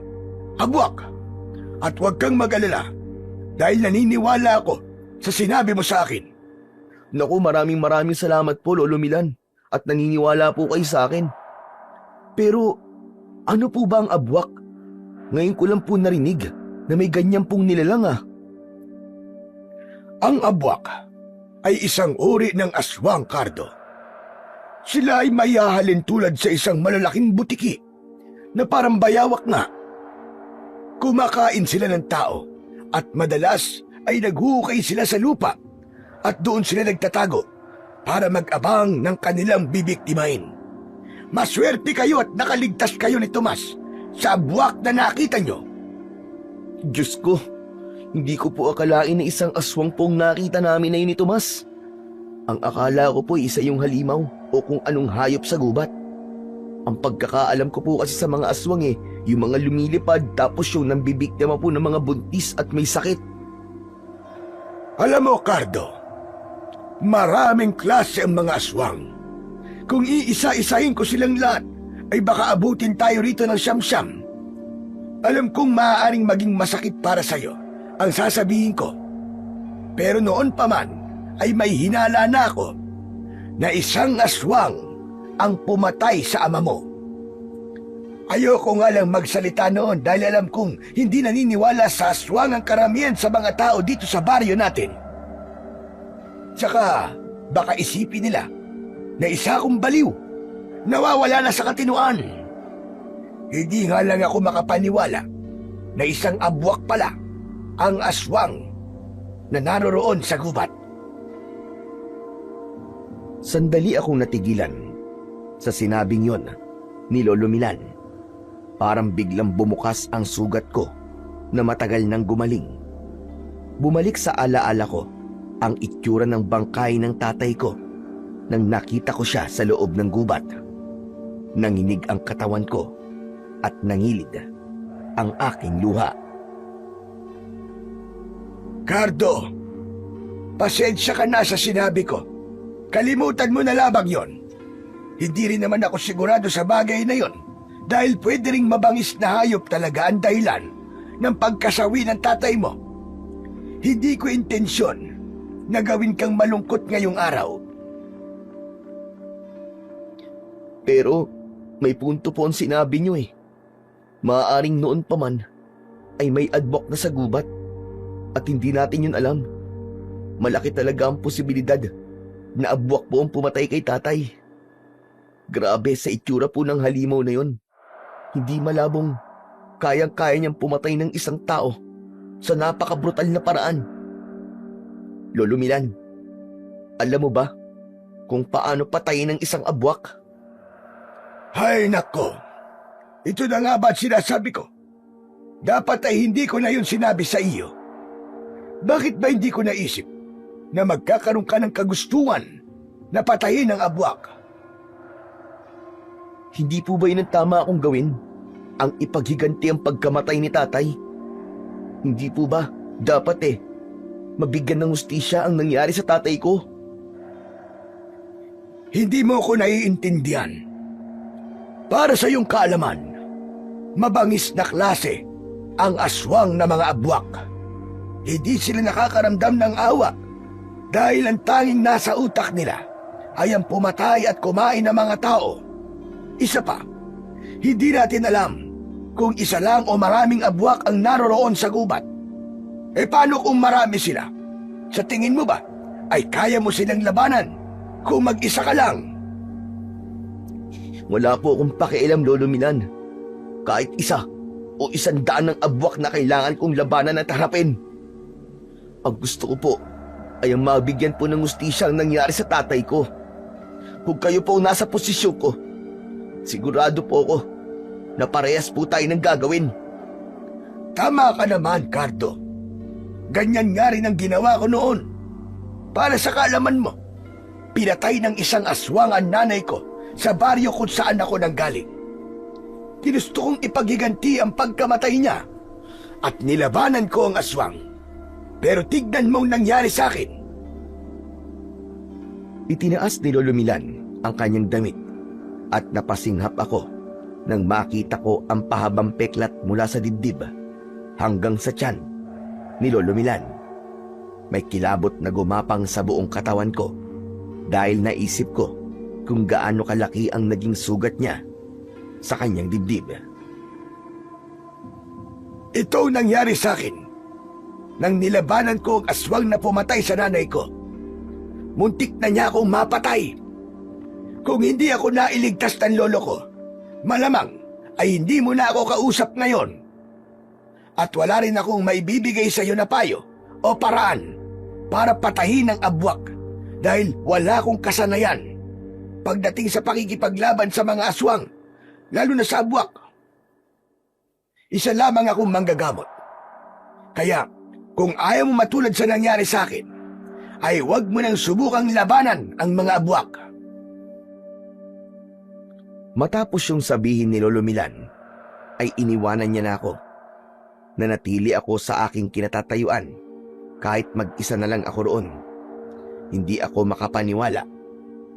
Abwak. At huwag kang mag-alala dahil naniniwala ako sa sinabi mo sa akin. Naku, maraming salamat po, Lolo Milan. At naniniwala po kayo sa akin. Pero, ano po ba ang abwak? Ngayon ko lang po narinig na may ganyan pong nilalang ah. Ang abwak ay isang uri ng aswang, Cardo. Sila ay mayahalin tulad sa isang malalaking butiki na parang bayawak nga. Kumakain sila ng tao at madalas ay naghuhukay sila sa lupa at doon sila nagtatago para mag-abang ng kanilang bibiktimahin. Maswerte kayo at nakaligtas kayo ni Tomas sa abwak na nakita nyo. Diyos ko, hindi ko po akalain na isang aswang pong nakita namin na yun ni Tomas. Ang akala ko po isa yung halimaw o kung anong hayop sa gubat. Ang pagkakaalam ko po kasi sa mga aswang yung mga lumilipad tapos yung nambibiktima po ng mga buntis at may sakit. Alam mo, Cardo, maraming klase ang mga aswang. Kung iisa-isahin ko silang lahat, ay baka abutin tayo rito ng siyam-siyam. Alam kong maaaring maging masakit para sa'yo ang sasabihin ko. Pero noon pa man, ay may hinala na ako na isang aswang ang pumatay sa ama mo. Ayoko nga lang magsalita noon dahil alam kong hindi naniniwala sa aswang ang karamihan sa mga tao dito sa baryo natin. Tsaka baka isipin nila na isa akong baliw, nawawala na sa katinuan. Hindi nga lang ako makapaniwala na isang abwak pala ang aswang na naroroon sa gubat. Sandali akong natigilan sa sinabing yon ni Lolo Milan. Parang biglang bumukas ang sugat ko na matagal nang gumaling. Bumalik sa alaala ko ang itsura ng bangkay ng tatay ko nang nakita ko siya sa loob ng gubat. Nanginig ang katawan ko at nangilid ang aking luha. Cardo, pasensya ka na sa sinabi ko. Kalimutan mo na labang yon. Hindi rin naman ako sigurado sa bagay na yon dahil pwede ring mabangis na hayop talaga ang dahilan ng pagkasawi ng tatay mo. Hindi ko intensyon na gawin kang malungkot ngayong araw. Pero may punto po ang sinabi niyo Maaaring noon pa man ay may adbok na sa gubat at hindi natin yun alam. Malaki talaga ang posibilidad na abwak po ang pumatay kay tatay. Grabe sa itsura po ng halimaw na yon. Hindi malabong kayang-kaya niyang pumatay ng isang tao sa napakabrutal na paraan. Lolo Milan, alam mo ba kung paano patayin ng isang abwak? Hay nako, ito na nga ba sinasabi ko? Dapat ay hindi ko na yun sinabi sa iyo. Bakit ba hindi ko naisip na magkakaroon ka ng kagustuhan na patayin ang abwak? Hindi po ba yun ang tama akong gawin? Ang ipaghiganti ang pagkamatay ni tatay? Hindi po ba dapat mabigyan ng hustisya ang nangyari sa tatay ko? Hindi mo ko naiintindihan. Para sa iyong kaalaman, mabangis na klase ang aswang na mga abwak. Hindi sila nakakaramdam ng awa dahil ang tanging nasa utak nila ay ang pumatay at kumain ng mga tao. Isa pa, hindi natin alam kung isa lang o maraming abwak ang naroroon sa gubat. Paano kung marami sila? Sa tingin mo ba ay kaya mo silang labanan kung mag-isa ka lang? Wala po akong pakialam, Lolo Milan. Kahit isa o 100 ng abwak na kailangan kong labanan at harapin. Ang gusto ko po ay ang mabigyan po ng hustisya ang nangyari sa tatay ko. Kung kayo po nasa posisyon ko, sigurado po ako na parehas po tayo ng gagawin. Tama ka naman, Cardo. ganyan nga rin ang ginawa ko noon. Para sa kaalaman mo, pinatay ng isang aswang ang nanay ko sa baryo kung saan ako nanggaling. Ginusto kong ipaghiganti ang pagkamatay niya at nilabanan ko ang aswang. Pero tignan mong nangyari sa akin. Itinaas ni Lolo Milan ang kanyang damit at napasinghap ako nang makita ko ang pahabang peklat mula sa dibdib hanggang sa tiyan ni Lolo Milan. May kilabot na gumapang sa buong katawan ko dahil naisip ko kung gaano kalaki ang naging sugat niya sa kanyang dibdib. Ito ang nangyari sa akin nang nilabanan ko ang aswang na pumatay sa nanay ko. Muntik na niya akong mapatay. Kung hindi ako nailigtas ng lolo ko, malamang ay hindi mo na ako kausap ngayon. At wala rin akong maibibigay sa iyo na payo o paraan para patahin ang abwak dahil wala akong kasanayan pagdating sa pakikipaglaban sa mga aswang, lalo na sa abwak. Isa lamang akong manggagamot. Kaya kung ayaw mo matulad sa nangyari sa akin, ay huwag mo nang subukang labanan ang mga abwak. Matapos yung sabihin ni Lolo Milan, ay iniwanan niya na ako. Nanatili ako sa aking kinatatayuan kahit mag-isa na lang ako roon. Hindi ako makapaniwala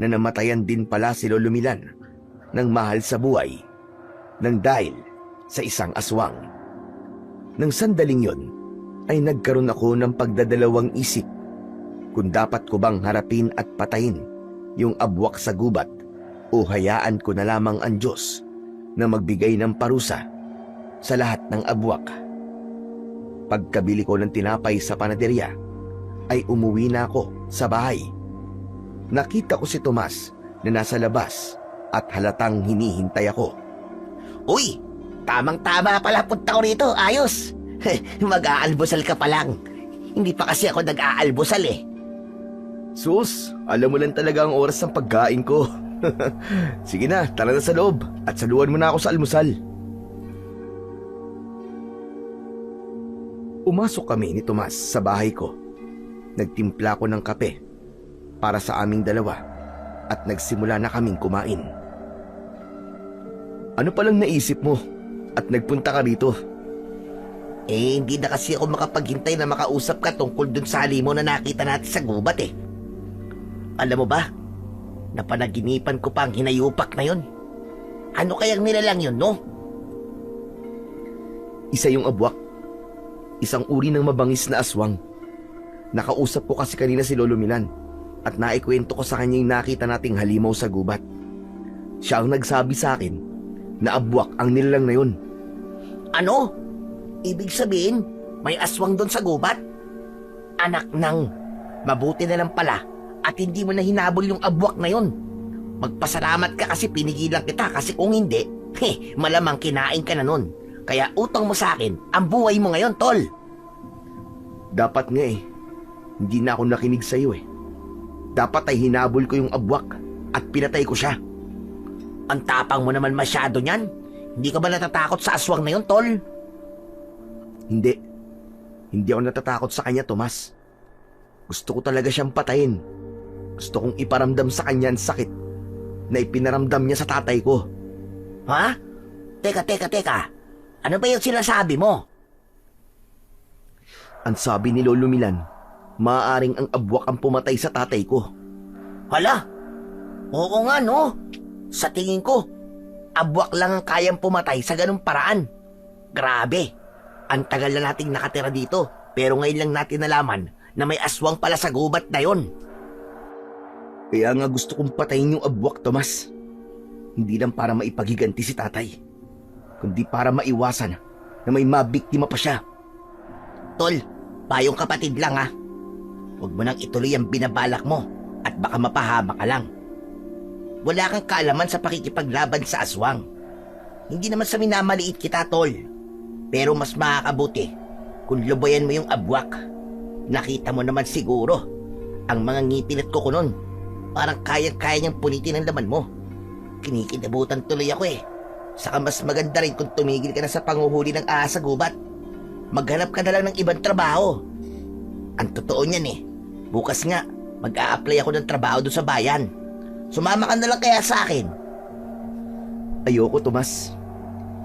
na namatayan din pala si Lolo Milan ng mahal sa buhay nang dahil sa isang aswang. Nang sandaling yon ay nagkaroon ako ng pagdadalawang isip kung dapat ko bang harapin at patayin yung abwak sa gubat o hayaan ko na lamang ang Diyos na magbigay ng parusa sa lahat ng abwak. Pagkabili ko ng tinapay sa panaderya, ay umuwi na ako sa bahay. Nakita ko si Tomas na nasa labas at halatang hinihintay ako. Uy, tamang-tama pala punta ko rito. Ayos. Mag-aalmusal ka pa lang. Hindi pa kasi ako nag-aalmusal eh. Sus, alam mo lang talaga ang oras ng pagkain ko. Sige na, tara na sa loob at saluhan mo na ako sa almusal. Umasok kami ni Tomas sa bahay ko. Nagtimpla ko ng kape para sa aming dalawa at nagsimula na kaming kumain. Ano palang naisip mo at nagpunta ka rito? Eh, hindi na kasi ako makapaghintay na makausap ka tungkol dun sa halimaw na nakita natin sa gubat eh. Alam mo ba, napanaginipan ko pa ang hinayupak na yon. Ano kayang nilalang yun, no? Isa yung abwak. Isang uri ng mabangis na aswang. Nakausap ko kasi kanina si Lolo Milan at naikwento ko sa kanya yung nakita nating halimaw sa gubat. Siya ang nagsabi sa akin na abwak ang nilalang na yun. Ano? Ibig sabihin, may aswang doon sa gubat? Anak nang, mabuti na lang pala at hindi mo na hinabol yung abwak na yun. Magpasalamat ka kasi pinigilan kita kasi kung hindi, malamang kinain ka na nun. Kaya utang mo sa akin ang buhay mo ngayon, tol. Dapat nga eh. Hindi na ako nakinig sa iyo eh. Dapat ay hinabol ko yung abwak at pinatay ko siya. Ang tapang mo naman masyado niyan. Hindi ka ba natatakot sa aswang na yun, tol? Hindi. Hindi ako natatakot sa kanya, Tomas. Gusto ko talaga siyang patayin. Gusto kong iparamdam sa kanya ang sakit na ipinaramdam niya sa tatay ko. Ha? Teka. Ano ba yung sinasabi mo? Ang sabi ni Lolo Milan, maaaring ang abwak ang pumatay sa tatay ko. Hala? Oo nga, no? Sa tingin ko, abwak lang ang kayang pumatay sa ganung paraan. Grabe. Ang tagal na nating nakatira dito, pero ngayon lang natin nalaman na may aswang pala sa gubat na yon. Kaya nga gusto kong patayin yung abwak, Tomas. Hindi lang para maipaghiganti si tatay, kundi para maiwasan na may mabiktima pa siya. Tol, payong kapatid lang ha. Huwag mo nang ituloy ang binabalak mo at baka mapahama ka lang. Wala kang kaalaman sa pakikipaglaban sa aswang. Hindi naman sa minamaliit kita, tol. Pero mas makakabuti kung lubayan mo yung abwak. Nakita mo naman siguro ang mga ngipin at kuko nun. Parang kayang-kaya niyang punitin ang laman mo. Kinikilabutan tuloy ako eh. Saka mas maganda rin kung tumigil ka na sa panguhuli ng ahas sa gubat. Maghanap ka na lang ng ibang trabaho. Ang totoo niyan eh. Bukas nga, mag-a-apply ako ng trabaho doon sa bayan. Sumama ka na lang kaya sa akin. Ayoko, Tomas.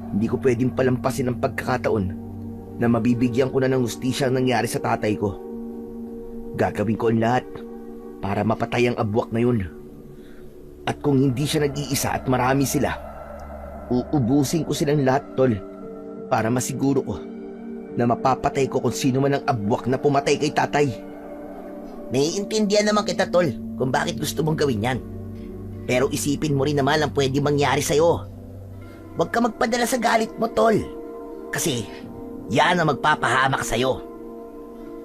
Hindi ko pwedeng palampasin ang pagkakataon na mabibigyan ko na ng hustisya ang nangyari sa tatay ko. Gagawin ko ang lahat para mapatay ang abwak na yun. At kung hindi siya nag-iisa at marami sila, uubusin ko silang lahat, Tol, para masiguro ko na mapapatay ko kung sino man ang abwak na pumatay kay tatay. Naiintindihan naman kita, Tol, kung bakit gusto mong gawin yan. Pero isipin mo rin naman ang pwede mangyari sa'yo. Huwag ka magpadala sa galit mo, Tol. Kasi yan ang magpapahamak sa'yo.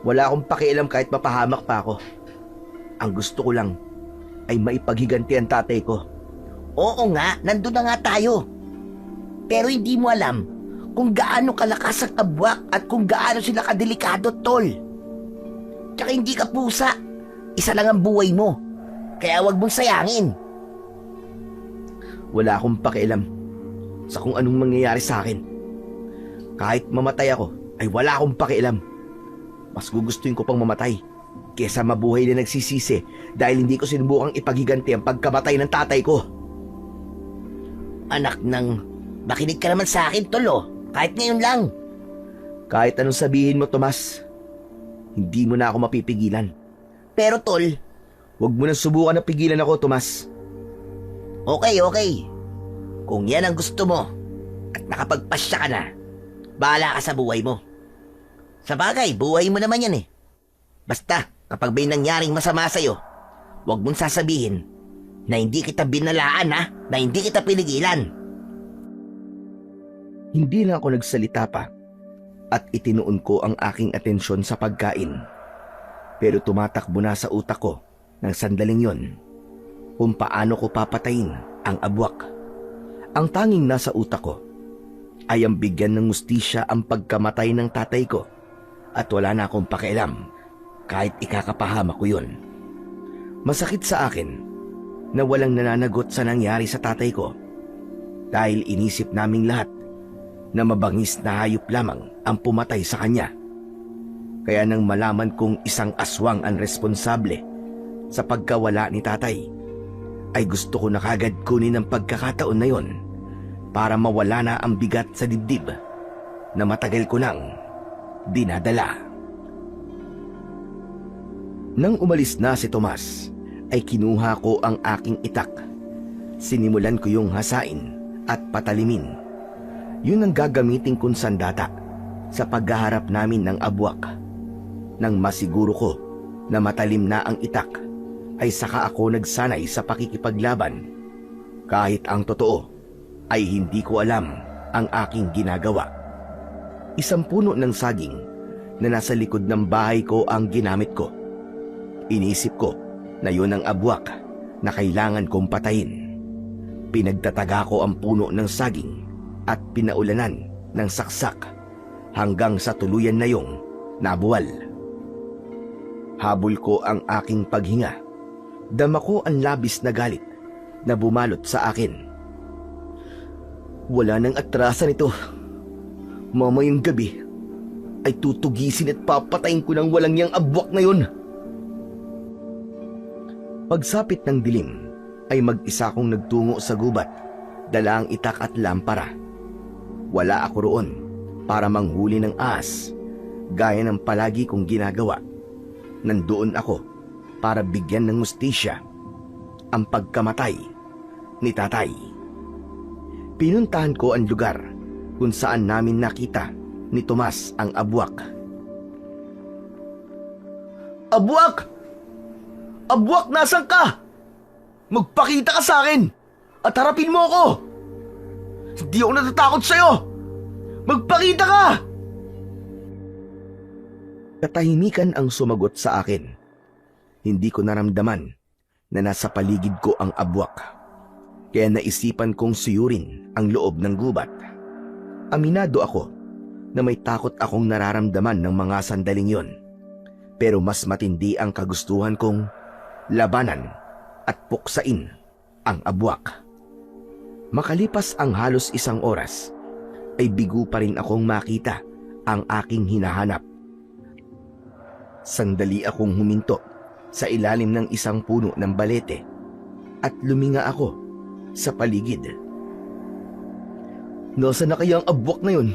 Wala akong pakialam kahit mapahamak pa ako. Ang gusto ko lang ay maipaghiganti ang tatay ko. Oo nga, nandun na nga tayo. Pero hindi mo alam kung gaano kalakas ang abwak at kung gaano sila kadelikado, Tol. Tsaka hindi ka pusa. Isa lang ang buhay mo. Kaya wag mong sayangin. Wala akong pakialam sa kung anong mangyayari sa akin. Kahit mamatay ako, ay wala akong pakialam. Mas gugustuhin ko pang mamatay kesa mabuhay na nagsisisi dahil hindi ko sinubukang ipaghiganti ang pagkamatay ng tatay ko. Anak ng, makinig ka naman sa akin, Tol, oh. Kahit ngayon lang. Kahit anong sabihin mo, Tomas, hindi mo na ako mapipigilan. Pero, Tol, Huwag mo nang subukan na pigilan ako, Tomas. okay. Kung yan ang gusto mo at nakapagpasya ka na, bahala ka sa buhay mo. Sa bagay, buhay mo naman yan eh. Basta, kapag may nangyaring masama sa'yo, huwag mong sasabihin na hindi kita binalaan ha, na hindi kita pinigilan. Hindi na ako nagsalita pa at itinuon ko ang aking atensyon sa pagkain. Pero tumatakbo na sa utak ko ng sandaling yon kung paano ko papatayin ang abwak. Ang tanging nasa utak ko ay ang bigyan ng hustisya ang pagkamatay ng tatay ko at wala na akong pakialam kahit ikakapahama ko yun. Masakit sa akin na walang nananagot sa nangyari sa tatay ko dahil inisip naming lahat na mabangis na hayop lamang ang pumatay sa kanya. Kaya nang malaman kong isang aswang ang responsable sa pagkawala ni tatay, ay gusto ko na kagad kunin ang pagkakataon na yon para mawala na ang bigat sa dibdib na matagal ko nang dinadala. Nang umalis na si Tomas, ay kinuha ko ang aking itak. Sinimulan ko yung hasain at patalimin. Yun ang gagamitin kong sandata sa paghaharap namin ng abwak. Nang masiguro ko na matalim na ang itak, ay saka ako nagsanay sa pakikipaglaban. Kahit ang totoo ay hindi ko alam ang aking ginagawa. Isang puno ng saging na nasa likod ng bahay ko ang ginamit ko. Inisip ko na yun ang abwak na kailangan kong patayin. Pinagtataga ko ang puno ng saging at pinaulanan ng saksak hanggang sa tuluyan na yung nabuwal. Habol ko ang aking paghinga. Dama ko ang labis na galit na bumalot sa akin. Wala nang atrasan ito. Mamayang gabi ay tutugisin at papatayin ko ng walang yang abwak na yun. Pagsapit ng dilim ay mag-isa kong nagtungo sa gubat, dala ang itak at lampara. Wala ako roon para manghuli ng ahas, gaya ng palagi kong ginagawa. Nandoon ako para bigyan ng hustisya ang pagkamatay ni tatay. Pinuntahan ko ang lugar kung saan namin nakita ni Tomas ang abwak. Abwak! Abwak, nasan ka? Magpakita ka sa akin at harapin mo ako! Hindi ako natatakot sa'yo! Magpakita ka! Katahimikan ang sumagot sa akin. Hindi ko naramdaman na nasa paligid ko ang abwak. Kaya naisipan kong suyurin ang loob ng gubat. Aminado ako na may takot akong nararamdaman ng mga sandaling yon. Pero mas matindi ang kagustuhan kong labanan at puksain ang abwak. Makalipas ang halos 1 oras, ay bigo pa rin akong makita ang aking hinahanap. Sandali akong huminto sa ilalim ng isang puno ng balete at luminga ako sa paligid. Nasaan na kaya ang abwak na yun?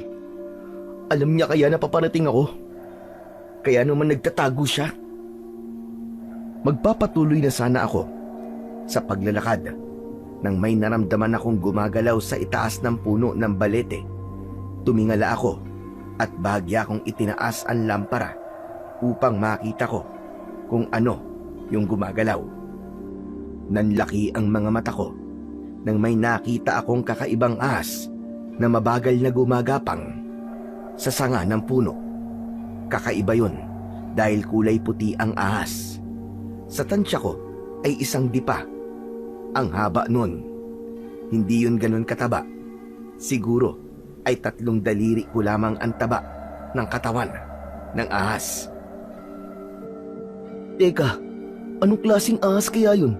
Alam niya kaya na paparating ako? Kaya naman nagtatago siya? Magpapatuloy na sana ako sa paglalakad nang may naramdaman akong gumagalaw sa itaas ng puno ng balete. Tumingala ako at bahagya kong itinaas ang lampara upang makita ko kung ano yung gumagalaw. Nanlaki ang mga mata ko nang may nakita akong kakaibang ahas na mabagal na gumagapang sa sanga ng puno. Kakaiba yun dahil kulay puti ang ahas. Sa tansya ko ay isang dipa. Ang haba nun. Hindi yun ganun kataba. Siguro ay 3 daliri ko lamang ang taba ng katawan ng ahas. Teka, anong klaseng ahas kaya yun?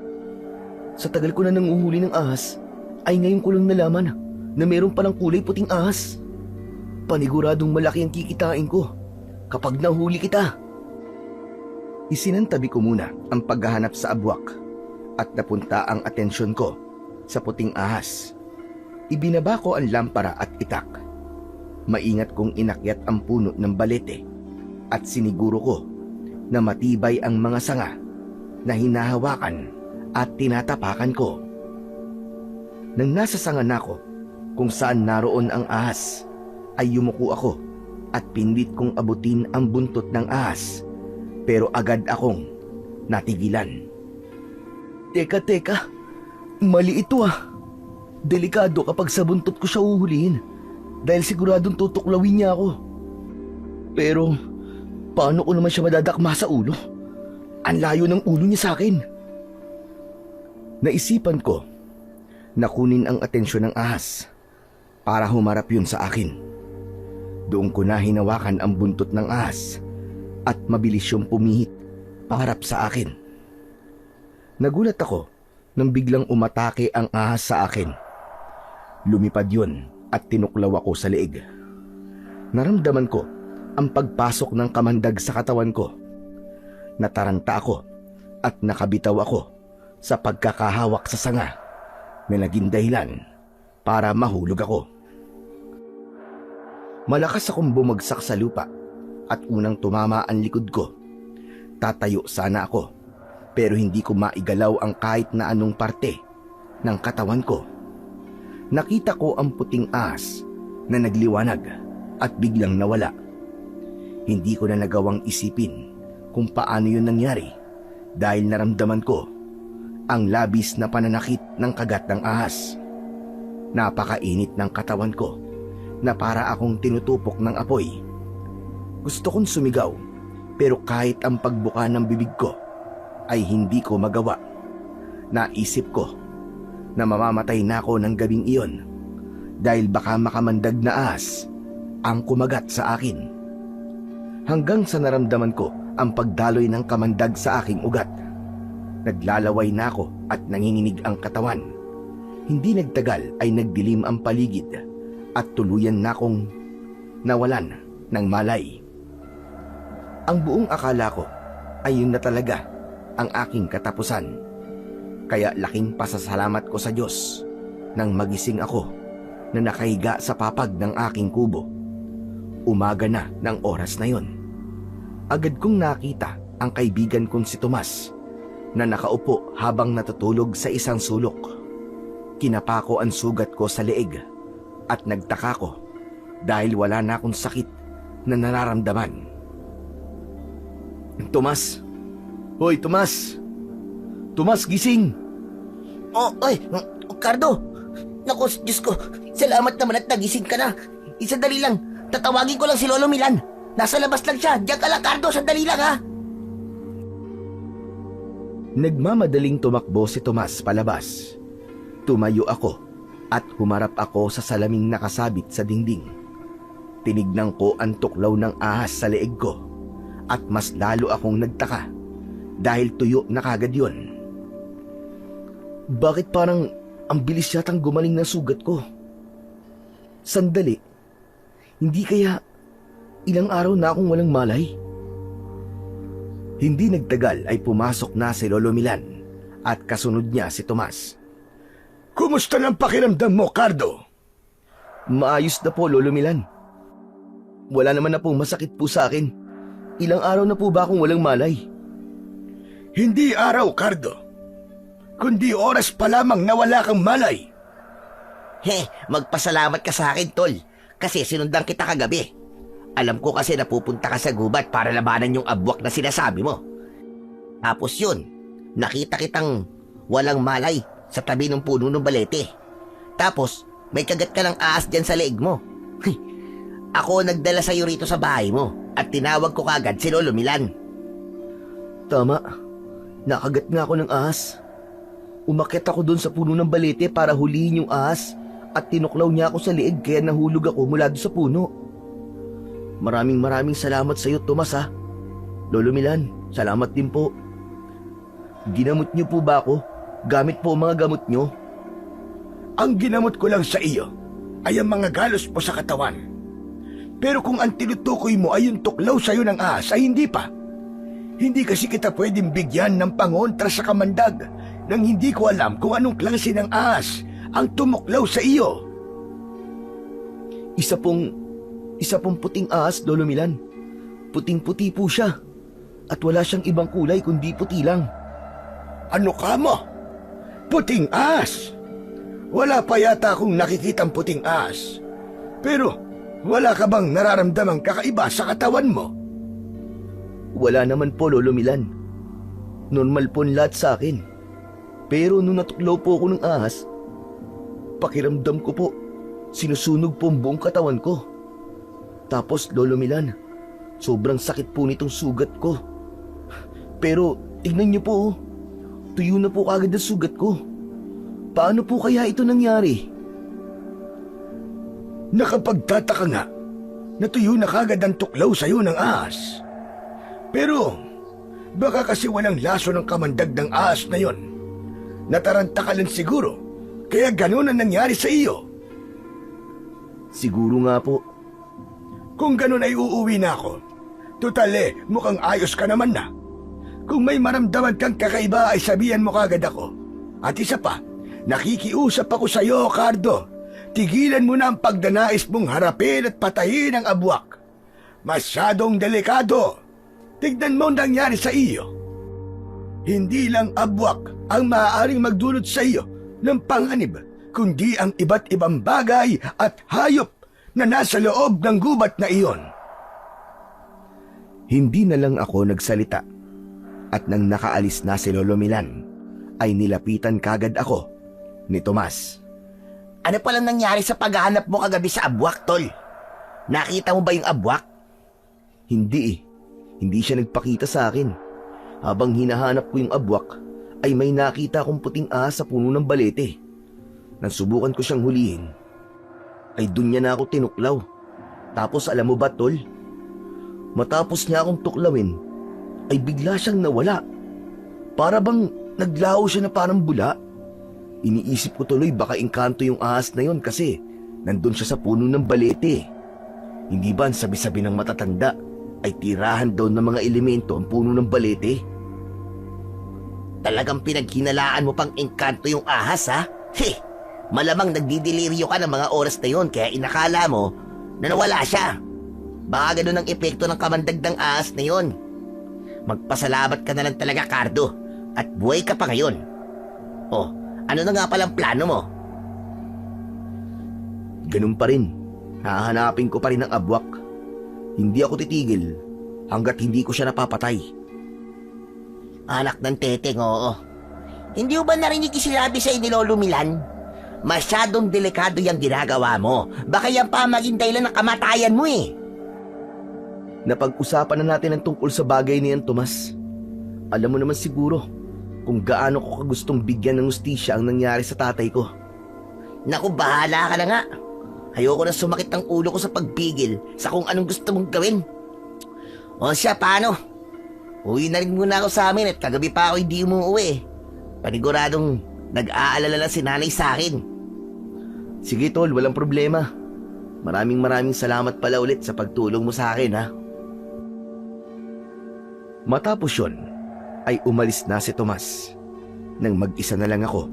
Sa tagal ko na nanguhuli ng ahas, ay ngayon ko lang nalaman na meron palang kulay puting ahas. Paniguradong malaki ang kikitain ko kapag nahuli kita. Isinantabi ko muna ang paghahanap sa abwak at napunta ang atensyon ko sa puting ahas. Ibinaba ko ang lampara at itak. Maingat kong inakyat ang puno ng balete at siniguro ko na matibay ang mga sanga na hinahawakan at tinatapakan ko. Nang nasa sanga na ako kung saan naroon ang ahas, ay yumuko ako at pinlit kong abutin ang buntot ng ahas, pero agad akong natigilan. Teka, mali ito ah. Delikado kapag sa buntot ko siya uhulihin dahil siguradong tutuklawin niya ako. Pero paano ko naman siya madadakma sa ulo? Ang layo ng ulo niya sa akin. Naisipan ko na kunin ang atensyon ng ahas para humarap yun sa akin. Doon ko na hinawakan ang buntot ng ahas at mabilis yung pumihit paharap sa akin. Nagulat ako nang biglang umatake ang ahas sa akin. Lumipad yun at tinuklaw ako sa leeg. Naramdaman ko ang pagpasok ng kamandag sa katawan ko. Nataranta ako at nakabitaw ako sa pagkakahawak sa sanga na naging dahilan para mahulog ako. Malakas akong bumagsak sa lupa at unang tumama ang likod ko. Tatayo sana ako pero hindi ko maigalaw ang kahit na anong parte ng katawan ko. Nakita ko ang puting ahas na nagliwanag at biglang nawala. Hindi ko na nagawang isipin kung paano yun nangyari dahil naramdaman ko ang labis na pananakit ng kagat ng ahas. Napakainit ng katawan ko na para akong tinutupok ng apoy. Gusto kong sumigaw pero kahit ang pagbuka ng bibig ko ay hindi ko magawa. Naisip ko na mamamatay na ako ng gabing iyon dahil baka makamandag na ahas ang kumagat sa akin. Hanggang sa naramdaman ko ang pagdaloy ng kamandag sa aking ugat. Naglalaway na ako at nanginginig ang katawan. Hindi nagtagal ay nagdilim ang paligid at tuluyan na akong nawalan ng malay. Ang buong akala ko ay yun na talaga ang aking katapusan. Kaya laking pasasalamat ko sa Diyos nang magising ako na nakahiga sa papag ng aking kubo. Umaga na ng oras na yon. Agad kong nakita ang kaibigan kong si Tomas na nakaupo habang natutulog sa isang sulok. Kinapa ko ang sugat ko sa leeg at nagtaka ko dahil wala na akong sakit na nararamdaman. Tomas! Hoy, Tomas! Tomas, gising! Oh, oy, Cardo! Naku, Diyos ko, salamat naman at nagising ka na. Sandali lang, tatawagin ko lang si Lolo Milan. Nasa labas lang siya. Diyan ka lang, Cardo, sandali lang ha. Nagmamadaling tumakbo si Tomas palabas. Tumayo ako at humarap ako sa salaming nakasabit sa dingding. Tinignan ko ang tuklaw ng ahas sa leeg ko at mas lalo akong nagtaka dahil tuyo na kagad yun. Bakit parang ang bilis yatang gumaling na sugat ko? Sandali, hindi kaya ilang araw na akong walang malay? Hindi nagtagal ay pumasok na si Lolo Milan at kasunod niya si Tomas. Kumusta ng pakiramdam mo, Cardo? Maayos na po, Lolo Milan. Wala naman na pong masakit po sa akin. Ilang araw na po ba akong walang malay? Hindi araw, Cardo. Kundi oras pa lamang na wala kang malay. Magpasalamat ka sa akin, tol. Kasi sinundan kita kagabi. Alam ko kasi napupunta ka sa gubat para labanan yung abwak na sinasabi mo. Tapos yun, nakita kitang walang malay sa tabi ng puno ng balete. Tapos, may kagat ka ng ahas dyan sa leeg mo. Ako nagdala sa'yo rito sa bahay mo at tinawag ko kagad si Lolo Milan. Tama. Nakagat nga ako ng ahas. Umakyat ako doon sa puno ng balete para hulihin yung ahas at tinuklaw niya ako sa leeg kaya nahulog ako mula doon sa puno. Maraming salamat sa iyo, Tomas, ha. Lolo Milan, salamat din po. Ginamot niyo po ba ako? Gamit po ang mga gamot niyo? Ang ginamot ko lang sa iyo ay ang mga galos mo sa katawan. Pero kung ang tinutukoy mo ay yung tuklaw sa iyo ng ahas ay hindi pa. Hindi kasi kita pwedeng bigyan ng pangontra sa kamandag nang hindi ko alam kung anong klase ng ahas ang tumuklaw sa iyo. Isa pong puting ahas, Lolo Milan. Puting-puti po siya. At wala siyang ibang kulay kundi puti lang. Ano ka mo? Puting ahas? Wala pa yata akong nakikitang puting ahas. Pero wala ka bang nararamdamang kakaiba sa katawan mo? Wala naman po, Lolo Milan. Normal po ang lahat sa akin. Pero nung natuklaw po ako ng ahas, pakiramdam ko po, sinusunog po ang buong katawan ko. Tapos, Lolo Milan, sobrang sakit po nitong sugat ko. Pero, tignan niyo po, tuyo na po kagad ang sugat ko. Paano po kaya ito nangyari? Nakapagtataka nga, natuyo na kagad ang tuklaw sa iyo ng ahas. Pero, baka kasi walang laso ng kamandag ng ahas na yon. Nataranta ka lang siguro, kaya ganun ang nangyari sa iyo. Siguro nga po. Kung ganun ay uuwi na ako. Tutal mukhang ayos ka naman na. Kung may maramdaman kang kakaiba ay sabihan mo kagad ako. At isa pa, nakikiusap ako sa iyo, Cardo. Tigilan mo na ang pagdanais mong harapin at patayin ang abwak. Masyadong delikado. Tignan mo ang nangyari sa iyo. Hindi lang abwak ang maaaring magdulot sa iyo ng panganib, kundi ang iba't ibang bagay at hayop na nasa loob ng gubat na iyon. Hindi na lang ako nagsalita. At nang nakaalis na si Lolo Milan, ay nilapitan kagad ako ni Tomas. Ano palang nangyari sa paghahanap mo kagabi sa abwak, tol? Nakita mo ba yung abwak? Hindi. Hindi siya nagpakita sa akin. Habang hinahanap ko yung abwak, ay may nakita akong puting ahas sa puno ng balete. Nang subukan ko siyang hulihin, ay dun niya na ako tinuklaw. Tapos alam mo ba, tol? Matapos niya akong tuklawin, ay bigla siyang nawala. Para bang naglaho siya na parang bula. Iniisip ko tuloy baka engkanto yung ahas na yon kasi nandun siya sa puno ng balete. Hindi ba ang sabi-sabi ng matatanda ay tirahan daw ng mga elemento ang puno ng balete? Talagang pinaghinalaan mo pang engkanto yung ahas, ha? Malamang nagdidelirio ka ng mga oras na yon kaya inakala mo na nawala siya. Baka ganun ang epekto ng kamandag ng ahas na yon. Magpasalamat ka na lang talaga, Cardo, at buhay ka pa ngayon. Oh, ano na nga palang plano mo? Ganun pa rin. Hahanapin ko pa rin ang abwak. Hindi ako titigil hanggat hindi ko siya napapatay. Anak ng teteng, oo. Hindi mo ba narinig yung sinabi sa ni Lolo Milan? Masyadong delikado yung ginagawa mo. Baka yan pa maging dahilan ng kamatayan mo eh. Napag-usapan na natin ang tungkol sa bagay niyan, Tomas. Alam mo naman siguro kung gaano ko kagustong bigyan ng hustisya ang nangyari sa tatay ko. Naku, bahala ka na nga. Ayoko na sumakit ang ulo ko sa pagpigil sa kung anong gusto mong gawin. O siya, paano? Uwi na rin muna ako sa amin at kagabi pa ako hindi umuwi. Paniguradong nag-aalala na si nanay sa akin. Sige tol, walang problema. Maraming salamat pala ulit sa pagtulong mo sa akin, ha. Matapos yun, ay umalis na si Tomas. Nang mag-isa na lang ako,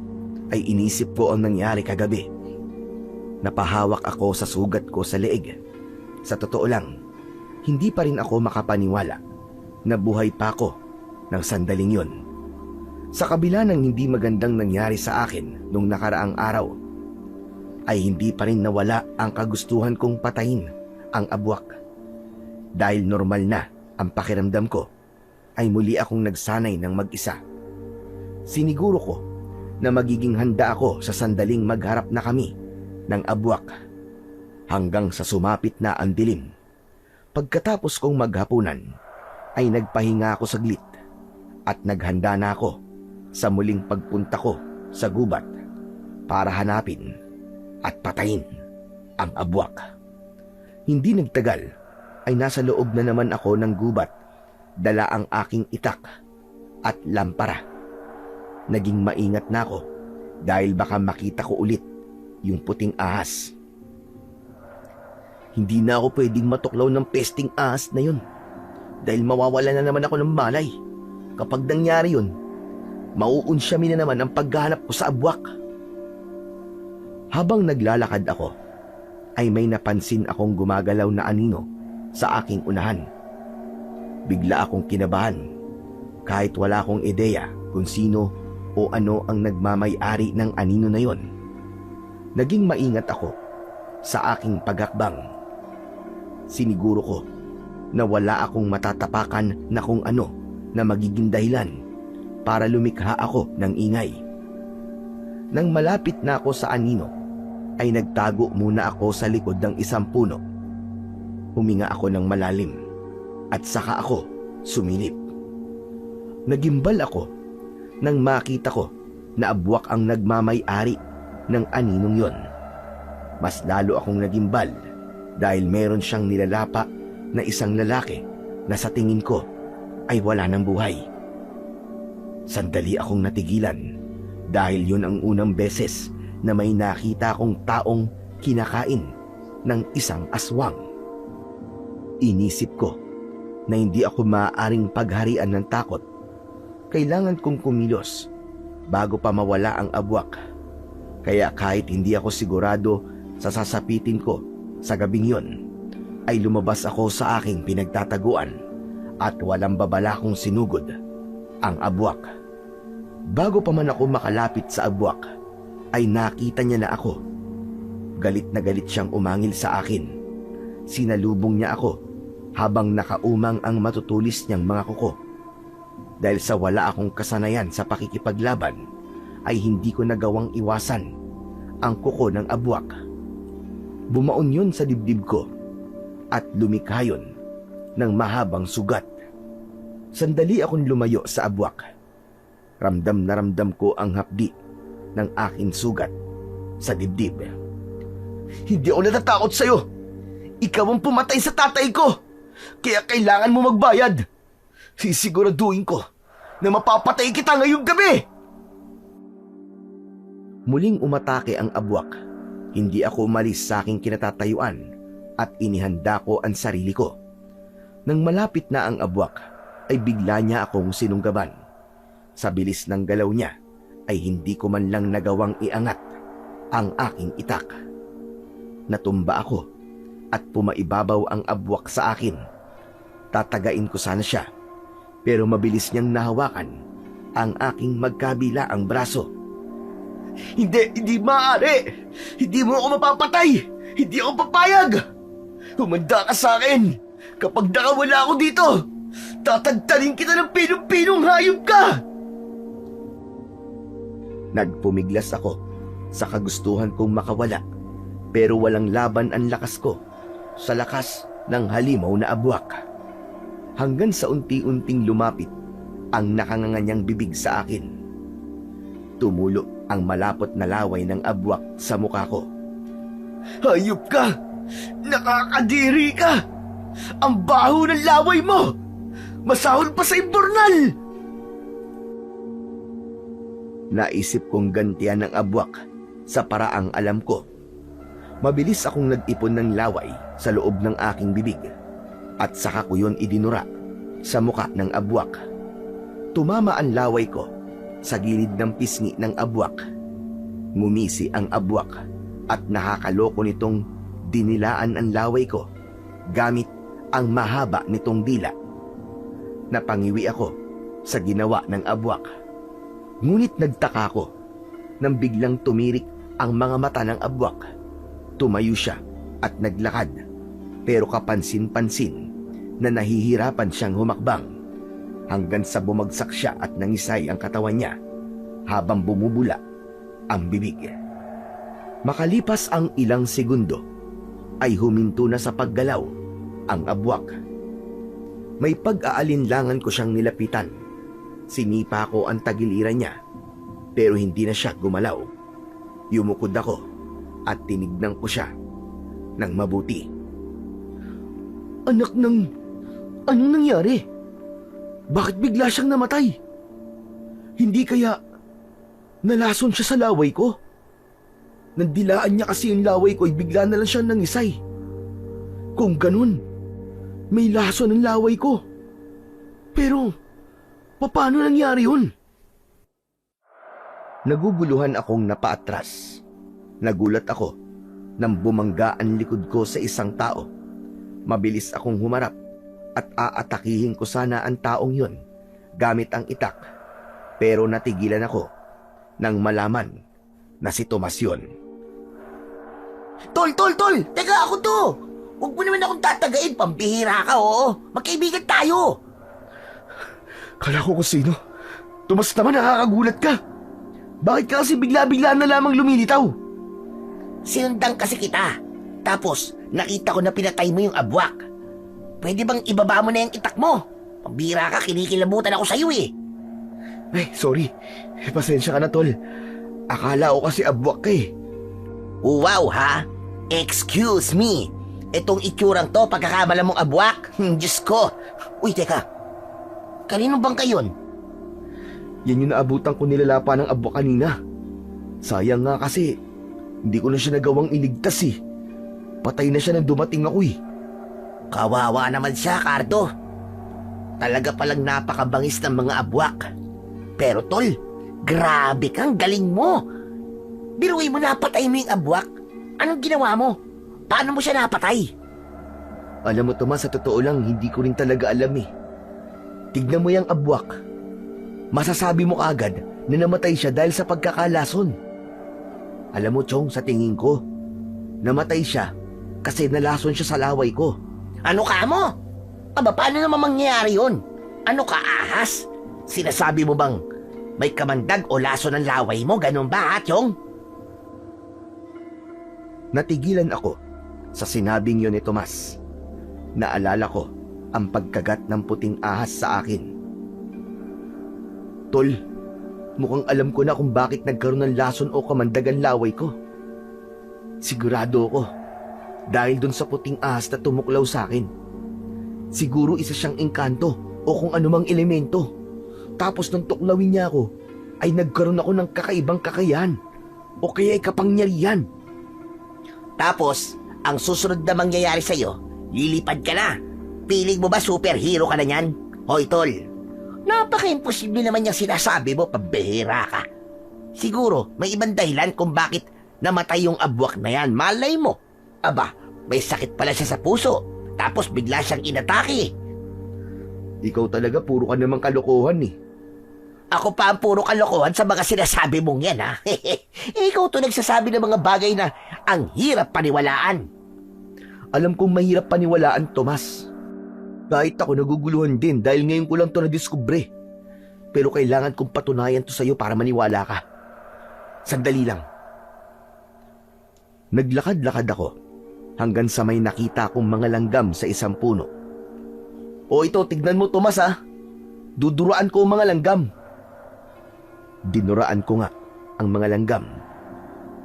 ay inisip ko ang nangyari kagabi. Napahawak ako sa sugat ko sa leeg. Sa totoo lang, hindi pa rin ako makapaniwala na buhay pa ako ng sandaling yun. Sa kabila ng hindi magandang nangyari sa akin nung nakaraang araw, ay hindi pa rin nawala ang kagustuhan kong patayin ang abwak. Dahil normal na ang pakiramdam ko, ay muli akong nagsanay ng mag-isa. Siniguro ko na magiging handa ako sa sandaling magharap na kami ng abwak hanggang sa sumapit na ang dilim. Pagkatapos kong maghapunan, ay nagpahinga ako saglit at naghanda na ako sa muling pagpunta ko sa gubat para hanapin at patayin ang abwak. Hindi nagtagal ay nasa loob na naman ako ng gubat, dala ang aking itak at lampara. Naging maingat na ako dahil baka makita ko ulit yung puting ahas. Hindi na ako pwedeng matuklaw ng pesting ahas na yun dahil mawawala na naman ako ng malay. Kapag nangyari yun, mauunsyami na naman ang paghahanap ko sa abwak. Habang naglalakad ako, ay may napansin akong gumagalaw na anino sa aking unahan. Bigla akong kinabahan kahit wala akong ideya kung sino o ano ang nagmamay-ari ng anino na yon. Naging maingat ako sa aking paghakbang. Siniguro ko na wala akong matatapakan na kung ano na magiging dahilan para lumikha ako ng ingay. Nang malapit na ako sa anino, ay nagtago muna ako sa likod ng isang puno. Huminga ako ng malalim at saka ako sumilip. Nagimbal ako nang makita ko na abwak ang nagmamay-ari ng aninong yon. Mas lalo akong nagimbal dahil meron siyang nilalapa na isang lalaki na sa tingin ko ay wala ng buhay. Sandali akong natigilan dahil yun ang unang beses na may nakita akong taong kinakain ng isang aswang. Inisip ko na hindi ako maaaring pagharian ng takot. Kailangan kong kumilos bago pa mawala ang abwak. Kaya kahit hindi ako sigurado sa sasapitin ko sa gabing yon, ay lumabas ako sa aking pinagtataguan at walang babala kong sinugod ang abwak. Bago pa man ako makalapit sa abwak, ay nakita niya na ako. Galit na galit siyang umangil sa akin. Sinalubong niya ako habang nakaumang ang matutulis niyang mga kuko. Dahil sa wala akong kasanayan sa pakikipaglaban, ay hindi ko nagawang iwasan ang kuko ng abwak. Bumaon yun sa dibdib ko at lumikha yun ng mahabang sugat. Sandali akong lumayo sa abwak. Ramdam na ramdam ko ang hapdi ng aking sugat sa dibdib. Hindi ako natatakot sa'yo. Ikaw ang pumatay sa tatay ko. Kaya kailangan mo magbayad. Sisiguraduhin ko na mapapatay kita ngayong gabi. Muling umatake ang abwak. Hindi ako umalis sa aking kinatatayuan at inihanda ko ang sarili ko. Nang malapit na ang abwak, ay bigla niya akong sinunggaban. Sa bilis ng galaw niya, ay hindi ko man lang nagawang iangat ang aking itak. Natumba ako at pumaibabaw ang abwak sa akin. Tatagain ko sana siya, pero mabilis niyang nahawakan ang aking magkabila ang braso. Hindi maaari. Hindi mo ako mapapatay. Hindi ako papayag. Humanda ka sa akin. Kapag nakawala ako dito, tatagtarin kita ng pinong-pinong hayop ka. Nagpumiglas ako sa kagustuhan kong makawala, pero walang laban ang lakas ko sa lakas ng halimaw na abwak. Hanggang sa unti-unting lumapit ang nakanganganyang bibig sa akin. Tumulo ang malapot na laway ng abwak sa mukha ko. Hayop ka! Nakakadiri ka! Ang baho ng laway mo! Masahol pa sa imbornal! Naisip kong gantian ng abwak sa paraang alam ko. Mabilis akong nag-ipon ng laway sa loob ng aking bibig at saka ko yun idinura sa muka ng abwak. Tumama ang laway ko sa gilid ng pisngi ng abwak. Ngumisi ang abwak at nakakaloko nitong dinilaan ang laway ko gamit ang mahaba nitong dila. Napangiwi ako sa ginawa ng abwak. Ngunit nagtaka ko nang biglang tumirik ang mga mata ng abwak. Tumayo siya at naglakad, pero kapansin-pansin na nahihirapan siyang humakbang hanggang sa bumagsak siya at nangisay ang katawan niya habang bumubula ang bibig. Makalipas ang ilang segundo ay huminto na sa paggalaw ang abwak. May pag-aalinlangan ko siyang nilapitan. Sinipa ko ang tagiliran niya pero hindi na siya gumalaw. Yumukod ako at tinignan ko siya ng mabuti. Anak ng... Anong nangyari? Bakit bigla siyang namatay? Hindi kaya nalason siya sa laway ko? Nandilaan niya kasi yung laway ko ay bigla na lang siya nangisay. Kung ganun, may lason ang laway ko. Pero, paano nangyari yun? Naguguluhan akong napaatras. Nagulat ako nang bumangga ang likod ko sa isang tao. Mabilis akong humarap at aatakihin ko sana ang taong yun gamit ang itak. Pero natigilan ako nang malaman na si Tomas yun. Tol! Teka, ako to! Huwag mo naman akong tatagain, pambihira ka, oo. Magkaibigan tayo. Kala ko kung sino. Tomas naman, nakakagulat ka. Bakit ka kasi bigla-bigla na lamang lumilitaw? Sinundan kasi kita. Tapos, nakita ko na pinatay mo yung abwak. Pwede bang ibaba mo na yung itak mo? Pambihira ka, kinikilabutan ako sa'yo eh. Ay, sorry. Pasensya ka na, tol. Akala ko kasi abwak ka eh. Wow, ha? Excuse me. Itong itsurang to, pagkakamala mong abwak? Diyos ko. Uy, teka. Kanino bang kayon? Yan yung naabutan ko nilalapa ng abwak kanina. Sayang nga kasi, hindi ko na siya nagawang iligtas eh. Patay na siya nang dumating ako eh. Kawawa naman siya, Cardo. Talaga palang napakabangis ng mga abwak. Pero tol, grabe kang galing mo. Biruin mo, napatay mo yung abwak. Anong ginawa mo? Paano mo siya napatay? Alam mo, Tomas, sa totoo lang, hindi ko rin talaga alam eh. Tignan mo yung abwak. Masasabi mo kaagad na namatay siya dahil sa pagkakalason. Alam mo, Chong, sa tingin ko, namatay siya kasi nalason siya sa laway ko. Ano ka mo? Aba, paano naman mangyayari yun? Ano ka, ahas? Sinasabi mo bang may kamandag o laso ng laway mo? Ganun ba, ha, Chong? Natigilan ako sa sinabing yun ni Tomas. Naalala ko ang pagkagat ng puting ahas sa akin. Tol, mukhang alam ko na kung bakit nagkaroon ng lason o kamandag ang laway ko. Sigurado ko, dahil dun sa puting ahas na tumuklaw sa akin. Siguro isa siyang engkanto o kung anumang elemento. Tapos nang tuklawin niya ako, ay nagkaroon ako ng kakaibang kakayahan o kaya ay kapangyarihan. Tapos, ang susunod na mangyayari sa'yo, lilipad ka na. Piling mo ba superhero ka na niyan? Hoy, tol. Napaka-imposible naman yung sinasabi mo, pabihira ka. Siguro, may ibang dahilan kung bakit namatay yung abwak na yan. Malay mo. Aba, may sakit pala siya sa puso. Tapos bigla siyang inatake. Ikaw talaga, puro ka namang kalokohan eh. Ako pa ang puro kalokohan sa mga sinasabi mong yan, ha? Ikaw to nagsasabi ng mga bagay na ang hirap paniwalaan. Alam kong mahirap paniwalaan, Tomas. Kahit ako naguguluhan din dahil ngayon ko lang to nadiskubre. Pero kailangan kong patunayan to sa'yo para maniwala ka. Sandali lang. Naglakad-lakad ako hanggang sa may nakita kong mga langgam sa isang puno. O ito, tignan mo, Tomas, ha? Duduraan ko ang mga langgam. Dinuraan ko nga ang mga langgam.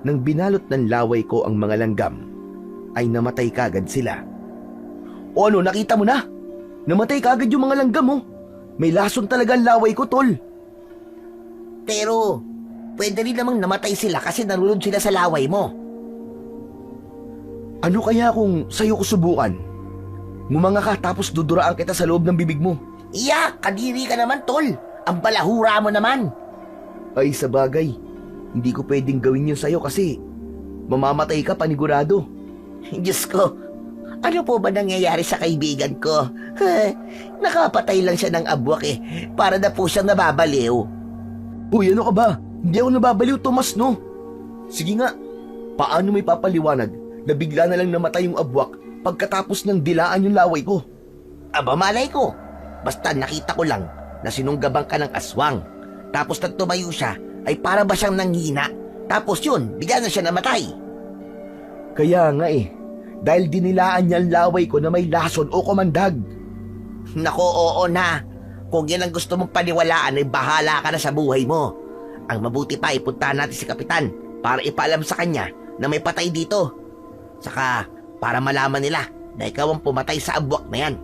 Nang binalot ng laway ko ang mga langgam, ay namatay kagad sila. O ano, nakita mo na? Namatay kagad yung mga langgam, oh. May lason talaga ang laway ko, tol. Pero, pwede rin namang namatay sila kasi nalulod sila sa laway mo. Ano kaya kung sa'yo ko subukan? Ngumanga ka tapos duduraan kita sa loob ng bibig mo. Iya, kadiri ka naman, tol. Ang balahura mo naman. Ay, sa bagay, hindi ko pwedeng gawin yun sa'yo kasi mamamatay ka panigurado. Diyos ko, ano po ba nangyayari sa kaibigan ko? Nakapatay lang siya ng abwak para na po siyang nababaliw. Uy, ano ka ba? Hindi ako nababaliw, Tomas, no? Sige nga, paano may papaliwanag na bigla na lang namatay yung abwak pagkatapos ng dilaan yung laway ko? Aba malay ko, basta nakita ko lang na sinunggabang ka ng aswang. Tapos nang tumayo siya, ay para ba siyang nanghina? Tapos yun, bigla na siya namatay. Kaya nga dahil dinilaan niya ang laway ko na may lason o kumandag. Nako, oo na. Kung yan ang gusto mong paniwalaan ay bahala ka na sa buhay mo. Ang mabuti pa ipuntahan natin si Kapitan para ipaalam sa kanya na may patay dito. Saka para malaman nila na ikaw ang pumatay sa abwak na yan.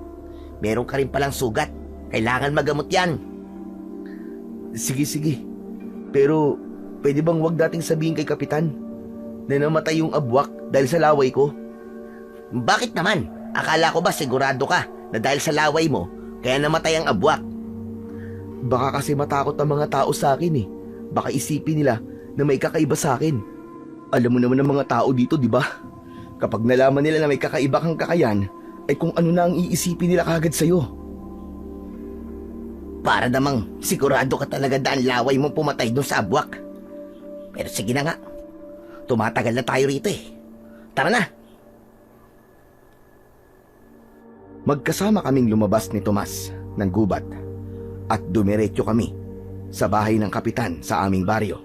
Meron ka rin palang sugat. Kailangan magamot yan. Sige. Pero pwede bang wag dating sabihin kay Kapitan na namatay yung abwak dahil sa laway ko? Bakit naman? Akala ko ba sigurado ka na dahil sa laway mo kaya namatay ang abwak? Baka kasi matakot ang mga tao sa akin Baka isipin nila na may kakaiba sa akin. Alam mo naman ang mga tao dito, di ba? Kapag nalaman nila na may kakaiba kang kakayan, ay kung ano na ang iisipin nila kagad sa'yo. Para namang sigurado ka talaga na ang laway mo pumatay doon sa abwak. Pero sige na nga, tumatagal na tayo rito Tara na! Magkasama kaming lumabas ni Tomas ng gubat at dumiretso kami sa bahay ng kapitan sa aming baryo.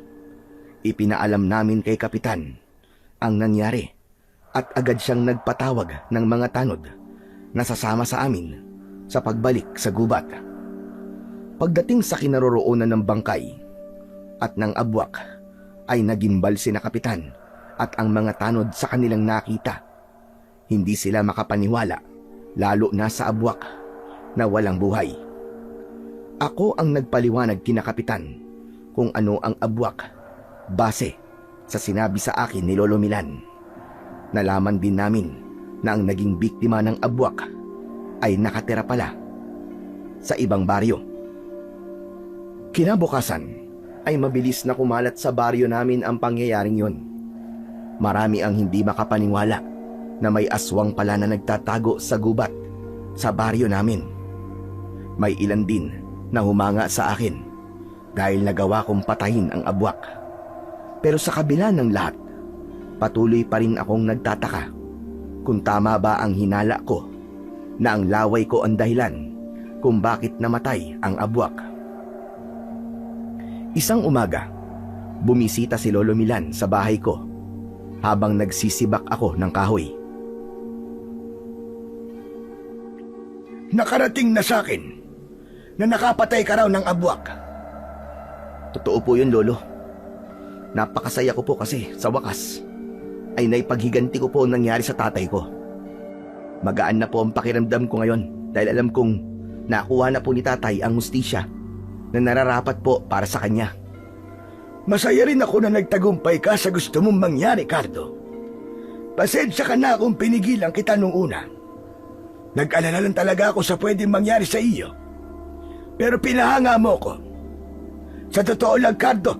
Ipinaalam namin kay kapitan ang nangyari at agad siyang nagpatawag ng mga tanod na sasama sa amin sa pagbalik sa gubat. Pagdating sa kinaroroonan ng bangkay at ng abwak ay nagimbal sina kapitan at ang mga tanod sa kanilang nakita. Hindi sila makapaniwala, lalo na sa abwak na walang buhay. Ako ang nagpaliwanag kina kapitan kung ano ang abwak base sa sinabi sa akin ni Lolo Milan. Nalaman din namin na ang naging biktima ng abwak ay nakatira pala sa ibang baryo. Kinabukasan ay mabilis na kumalat sa baryo namin ang pangyayaring yon. Marami ang hindi makapaniwala na may aswang pala na nagtatago sa gubat sa baryo namin. May ilan din na humanga sa akin dahil nagawa kong patayin ang abwak. Pero sa kabila ng lahat, patuloy pa rin akong nagtataka kung tama ba ang hinala ko na ang laway ko ang dahilan kung bakit namatay ang abwak. Isang umaga, bumisita si Lolo Milan sa bahay ko habang nagsisibak ako ng kahoy. Nakarating na sa akin na nakapatay ka raw ng abwak. Totoo po yun, Lolo. Napakasaya ko po kasi sa wakas ay naipaghiganti ko po ang nangyari sa tatay ko. Magaan na po ang pakiramdam ko ngayon dahil alam kong nakuha na po ni tatay ang hustisya na nararapat po para sa kanya. Masaya rin ako na nagtagumpay ka sa gusto mong mangyari, Cardo. Pasensya ka na kung pinigilan kita nung una. Nag-alala lang talaga ako sa pwedeng mangyari sa iyo. Pero pinahanga mo ko. Sa totoo lang, Cardo,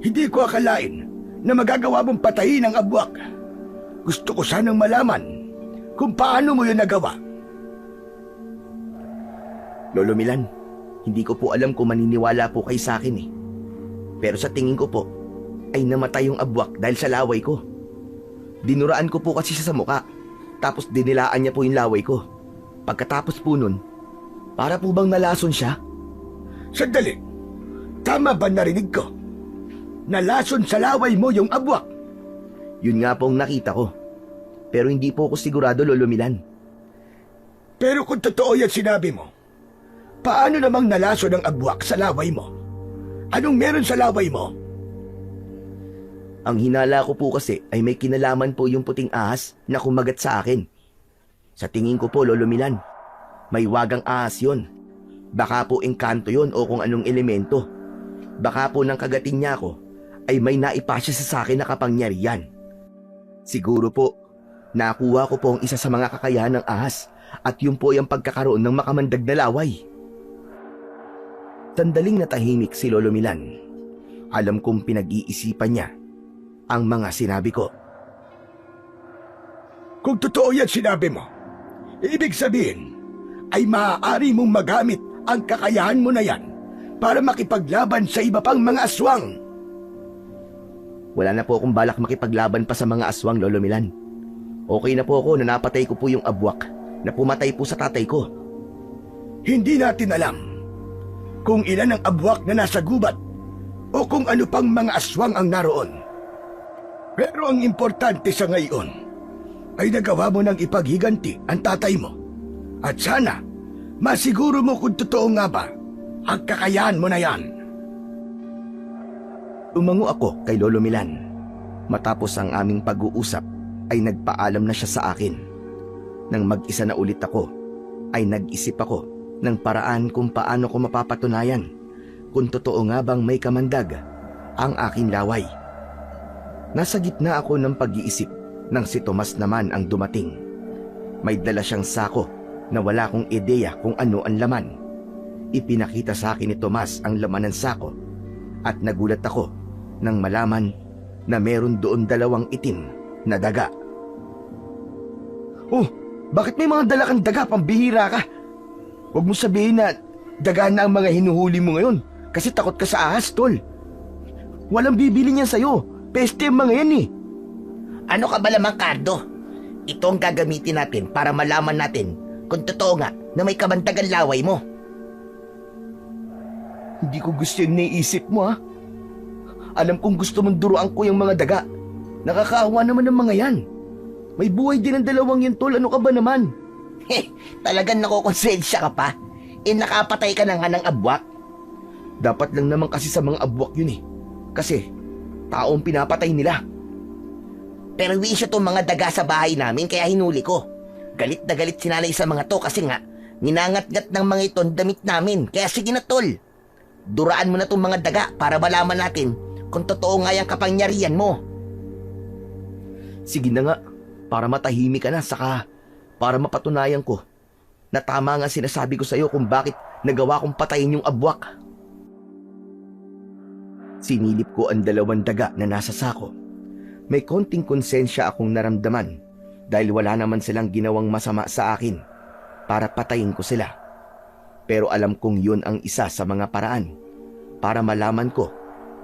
hindi ko akalain na magagawa mong patayin ang abwak. Gusto ko sanang malaman kung paano mo yun nagawa. Lolo Milan, hindi ko po alam kung maniniwala po kayo sa akin Pero sa tingin ko po, ay namatay yung abwak dahil sa laway ko. Dinuraan ko po kasi siya sa muka, tapos dinilaan niya po yung laway ko. Pagkatapos po nun, para po bang nalason siya? Sandali, tama ba narinig ko? Nalason sa laway mo yung abwak? Yun nga po ang nakita ko. Pero hindi po ako sigurado, Lolo Milan. Pero kung totoo yan sinabi mo, paano namang nalason ang abwak sa laway mo? Anong meron sa laway mo? Ang hinala ko po kasi ay may kinalaman po yung puting ahas na kumagat sa akin. Sa tingin ko po, Lolo Milan, may wagang ahas yun. Baka po engkanto yun o kung anong elemento. Baka po nang kagating niya ako ay may naipasya sa akin na kapangyarihan. Siguro po, nakuha ko po ang isa sa mga kakayahan ng ahas at yun po yung pagkakaroon ng makamandag na laway. Sandaling natahimik si Lolo Milan. Alam kong pinag-iisipan niya ang mga sinabi ko. Kung totoo yan sinabi mo, ibig sabihin ay maaari mong magamit ang kakayahan mo na yan para makipaglaban sa iba pang mga aswang. Wala na po akong balak makipaglaban pa sa mga aswang, Lolo Milan. Okay na po ako na napatay ko po yung abwak na pumatay po sa tatay ko. Hindi natin alam kung ilan ang abwak na nasa gubat o kung ano pang mga aswang ang naroon. Pero ang importante sa ngayon ay nagawa mo ng ipaghiganti ang tatay mo. At sana, masiguro mo kung totoo nga ba ang kakayahan mo na yan. Umango ako kay Lolo Milan. Matapos ang aming pag-uusap ay nagpaalam na siya sa akin. Nang mag-isa na ulit ako, ay nag-isip ako ng paraan kung paano ko mapapatunayan kung totoo nga bang may kamandag ang aking laway. Nasa gitna ako ng pag-iisip nang si Tomas naman ang dumating. May dala siyang sako na wala kong ideya kung ano ang laman. Ipinakita sa akin ni Tomas ang laman ng sako at nagulat ako nang malaman na meron doon 2 itim na daga. Oh, bakit may mga dala kang daga? Pambihira ka. Huwag mo sabihin na daga na ang mga hinuhuli mo ngayon kasi takot ka sa ahas, tol. Walang bibili niyan sa'yo. Peste ang mga yan eh. Ano ka ba lamang, Cardo? Ito ang gagamitin natin para malaman natin kung totoo nga na may kamantagan laway mo. Hindi ko gusto yung naiisip mo, ha? Alam kong gusto mong duruan ko yung mga daga. Nakakaawa naman ng mga yan. May buhay din ang 2 yun, tol. Ano ka ba naman? Talagang nakokonsensya ka pa? Nakapatay ka na nga ng abwak. Dapat lang naman kasi sa mga abwak yun eh. Kasi taong pinapatay nila. Pero wisyo tong mga daga sa bahay namin kaya hinuli ko. Galit na galit si nanay sa mga to kasi nga ninangat-ngat ng mga ito ang damit namin. Kaya sige na, tol. Duraan mo na tong mga daga para malaman natin kung totoo nga yung kapangyarihan mo. Sige na nga, para matahimik ka na, saka para mapatunayan ko na tama nga sinasabi ko sa'yo kung bakit nagawa kong patayin yung abwak. Sinilip ko ang 2 daga na nasa sako. May konting konsensya akong naramdaman dahil wala naman silang ginawang masama sa akin para patayin ko sila. Pero alam kong yun ang isa sa mga paraan para malaman ko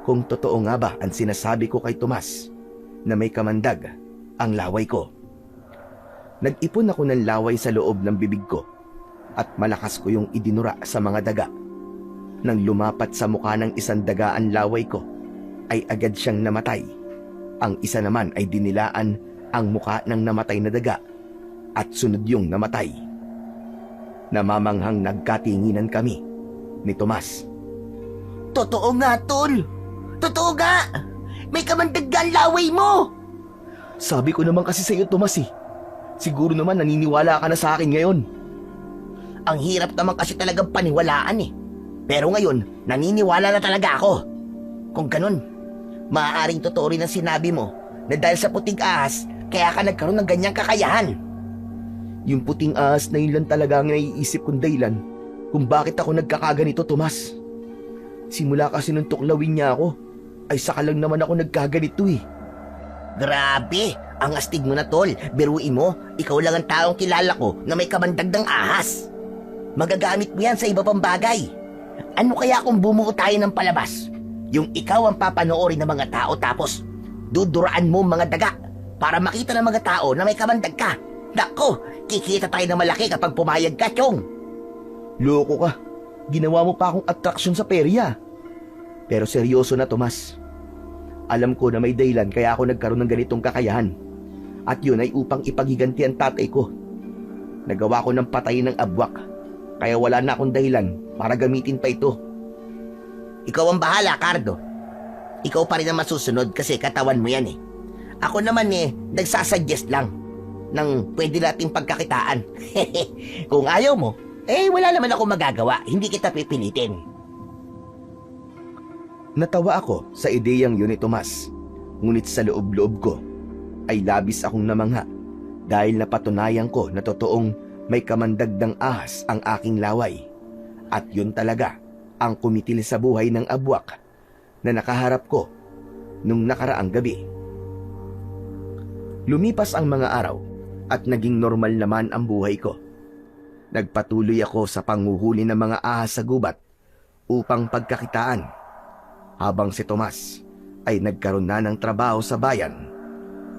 kung totoo nga ba ang sinasabi ko kay Tomas na may kamandag ang laway ko. Nag-ipon ako ng laway sa loob ng bibig ko at malakas ko yung idinura sa mga daga. Nang lumapat sa mukha ng isang daga ang laway ko, ay agad siyang namatay. Ang isa naman ay dinilaan ang mukha ng namatay na daga at sunod yung namatay. Namamanghang nagkatinginan kami ni Tomas. Totoo nga, tol. Totoo nga. May kamandag ang laway mo. Sabi ko naman kasi sa iyo, Tomas eh. Siguro naman naniniwala ka na sa akin ngayon. Ang hirap naman kasi talagang paniwalaan eh. Pero ngayon, naniniwala na talaga ako. Kung ganun, maaaring totoo rin ang sinabi mo na dahil sa puting ahas, kaya ka nagkaroon ng ganyang kakayahan. Yung puting ahas na yun lang talaga ang naiisip kong dahilan kung bakit ako nagkakaganito, Tomas. Simula kasi nung tuklawin niya ako, ay saka lang naman ako nagkaganito eh. Grabe, ang astig mo na, tol. Biruin mo, ikaw lang ang taong kilala ko na may kamandag ng ahas. Magagamit mo yan sa iba pang bagay. Ano kaya kung bumuo tayo ng palabas? Yung ikaw ang papanoorin ng mga tao tapos duduraan mo mga daga para makita ng mga tao na may kamandag ka. Nako, kikita tayo ng malaki kapag pumayag ka, Chong. Loko ka. Ginawa mo pa akong atraksyon sa perya. Pero seryoso na, Tomas. Alam ko na may dahilan kaya ako nagkaroon ng ganitong kakayahan. At yun ay upang ipaghiganti ang tatay ko. Nagawa ko ng patayin ng abwak. Kaya wala na akong dahilan para gamitin pa ito. Ikaw ang bahala, Cardo. Ikaw pa rin ang masusunod kasi katawan mo yan eh. Ako naman nagsasuggest lang ng pwede nating pagkakitaan. Kung ayaw mo, wala naman ako magagawa. Hindi kita pipilitin. Natawa ako sa ideyang yun ni Tomas. Ngunit sa loob-loob ko ay labis akong namangha dahil napatunayan ko na totoong may kamandagdang ahas ang aking laway. At yun talaga ang kumitil sa buhay ng abwak na nakaharap ko nung nakaraang gabi. Lumipas ang mga araw at naging normal naman ang buhay ko. Nagpatuloy ako sa panghuhuli ng mga ahas sa gubat upang pagkakitaan, habang si Tomas ay nagkaroon na ng trabaho sa bayan,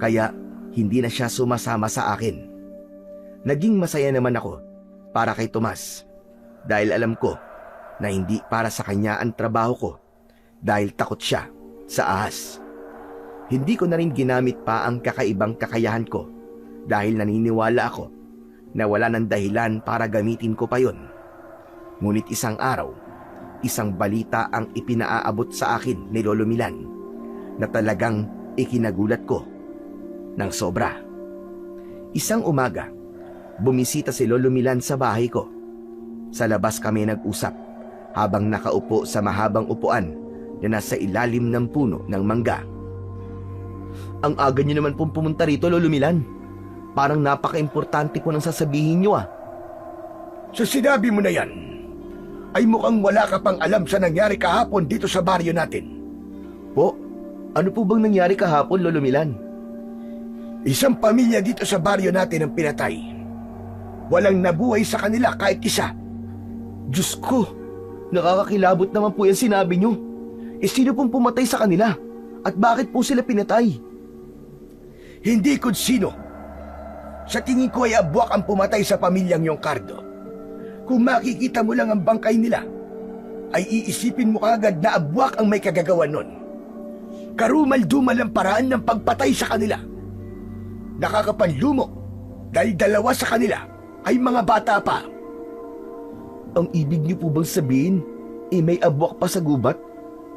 kaya hindi na siya sumasama sa akin. Naging masaya naman ako para kay Tomas dahil alam ko na hindi para sa kanya ang trabaho ko dahil takot siya sa ahas. Hindi ko na rin ginamit pa ang kakaibang kakayahan ko dahil naniniwala ako na wala ng dahilan para gamitin ko pa yon. Ngunit isang araw, isang balita ang ipinaaabot sa akin ni Lolo Milan na talagang ikinagulat ko ng sobra. Isang umaga, bumisita si Lolo Milan sa bahay ko. Sa labas kami nag-usap habang nakaupo sa mahabang upuan na nasa ilalim ng puno ng mangga. Ang aga niyo naman pong pumunta rito, Lolo Milan. Parang napaka-importante po ng sasabihin niyo ah. Sa sinabi mo na yan, ay mukhang wala ka pang alam sa nangyari kahapon dito sa baryo natin. Po, ano po bang nangyari kahapon, Lolo Milan? Isang pamilya dito sa baryo natin ang pinatay. Walang nabuhay sa kanila kahit isa. Diyos ko, nakakakilabot naman po yan sinabi niyo. Sino pong pumatay sa kanila? At bakit po sila pinatay? Hindi kung sino. Sa tingin ko ay abwak ang pumatay sa pamilyang yung Cardo. Kung makikita mo lang ang bangkay nila, ay iisipin mo kagad na abwak ang may kagagawan nun. Karumal-dumal ang paraan ng pagpatay sa kanila. Nakakapanlumo dahil dalawa sa kanila ay mga bata pa. Ang ibig niyo po bang sabihin, may abwak pa sa gubat?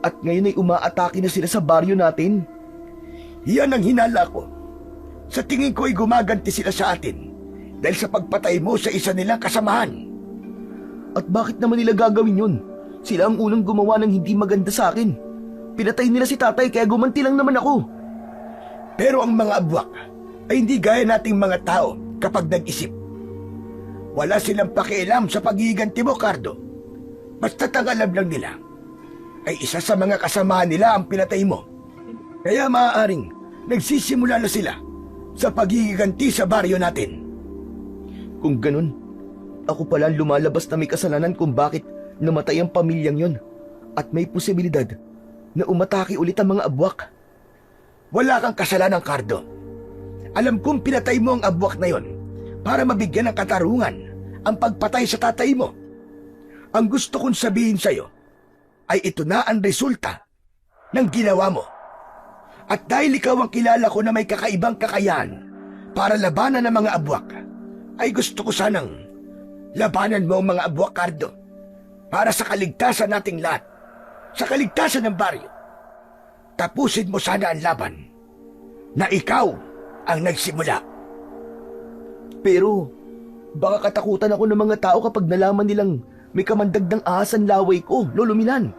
At ngayon ay umaatake na sila sa baryo natin? Yan ang hinala ko. Sa tingin ko ay gumaganti sila sa atin dahil sa pagpatay mo sa isa nilang kasamahan. At bakit naman nila gagawin yun? Sila ang unang gumawa ng hindi maganda sa akin. Pinatay nila si tatay kaya gumanti lang naman ako. Pero ang mga abwak ay hindi gaya nating mga tao kapag nag-isip. Wala silang pakialam sa paghihiganti mo, Cardo. Basta't ang alam lang nila ay isa sa mga kasamahan nila ang pinatay mo. Kaya maaaring nagsisimula na sila sa paghihiganti sa baryo natin. Kung ganun, ako pala ang lumalabas na may kasalanan kung bakit namatay ang pamilyang yon at may posibilidad na umatake ulit ang mga abwak. Wala kang kasalanan, Cardo. Alam kong pinatay mo ang abwak na yon para mabigyan ng katarungan ang pagpatay sa tatay mo. Ang gusto kong sabihin sa'yo ay ito na ang resulta ng ginawa mo. At dahil ikaw ang kilala ko na may kakaibang kakayahan para labanan ng mga abwak, ay gusto ko sanang labanan mo ang mga abwak, Cardo, para sa kaligtasan nating lahat, sa kaligtasan ng baryo. Tapusin mo sana ang laban na ikaw ang nagsimula. Pero baka katakutan ako ng mga tao kapag nalaman nilang may kamandagdang ahas ang laway ko, Lolo Milan.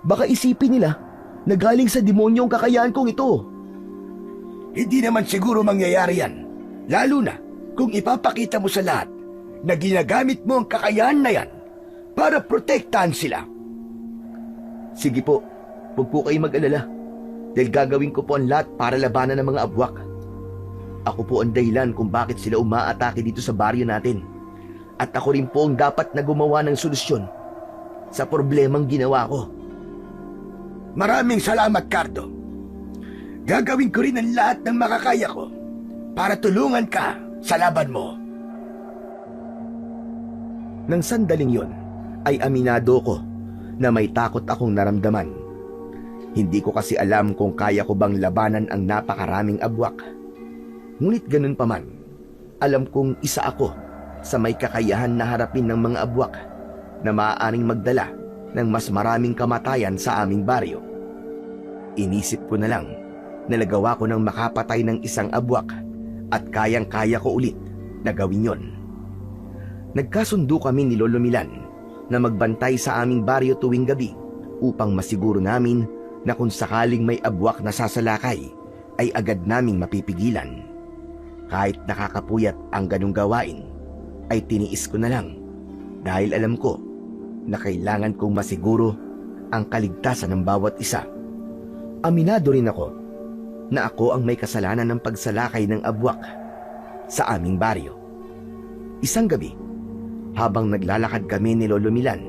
Baka isipin nila na galing sa demonyo ang kakayahan kong ito. Hindi naman siguro mangyayari yan, lalo na kung ipapakita mo sa lahat na ginagamit mo ang kakayahan na yan para protektahan sila. Sige po, huwag po kayo mag-alala dahil gagawin ko po ang lahat para labanan ng mga abwak. Ako po ang dahilan kung bakit sila umaatake dito sa baryo natin. At ako rin po ang dapat na gumawa ng solusyon sa problemang ginawa ko. Maraming salamat, Cardo. Gagawin ko rin ang lahat ng makakaya ko para tulungan ka sa laban mo. Nang sandaling yon, ay aminado ko na may takot akong naramdaman. Hindi ko kasi alam kung kaya ko bang labanan ang napakaraming abwak. Ngunit ganun pa man, alam kong isa ako sa may kakayahan na harapin ng mga abwak na maaaring magdala ng mas maraming kamatayan sa aming baryo. Inisip ko na lang na nagawa ko ng makapatay ng isang abwak at kayang-kaya ko ulit na gawin yon. Nagkasundo kami ni Lolo Milan na magbantay sa aming baryo tuwing gabi upang masiguro namin na kung sakaling may abwak na sasalakay ay agad naming mapipigilan. Kahit nakakapuyat ang ganong gawain, ay tiniis ko na lang dahil alam ko na kailangan kong masiguro ang kaligtasan ng bawat isa. Aminado rin ako na ako ang may kasalanan ng pagsalakay ng abwak sa aming baryo. Isang gabi, habang naglalakad kami ni Lolo Milan,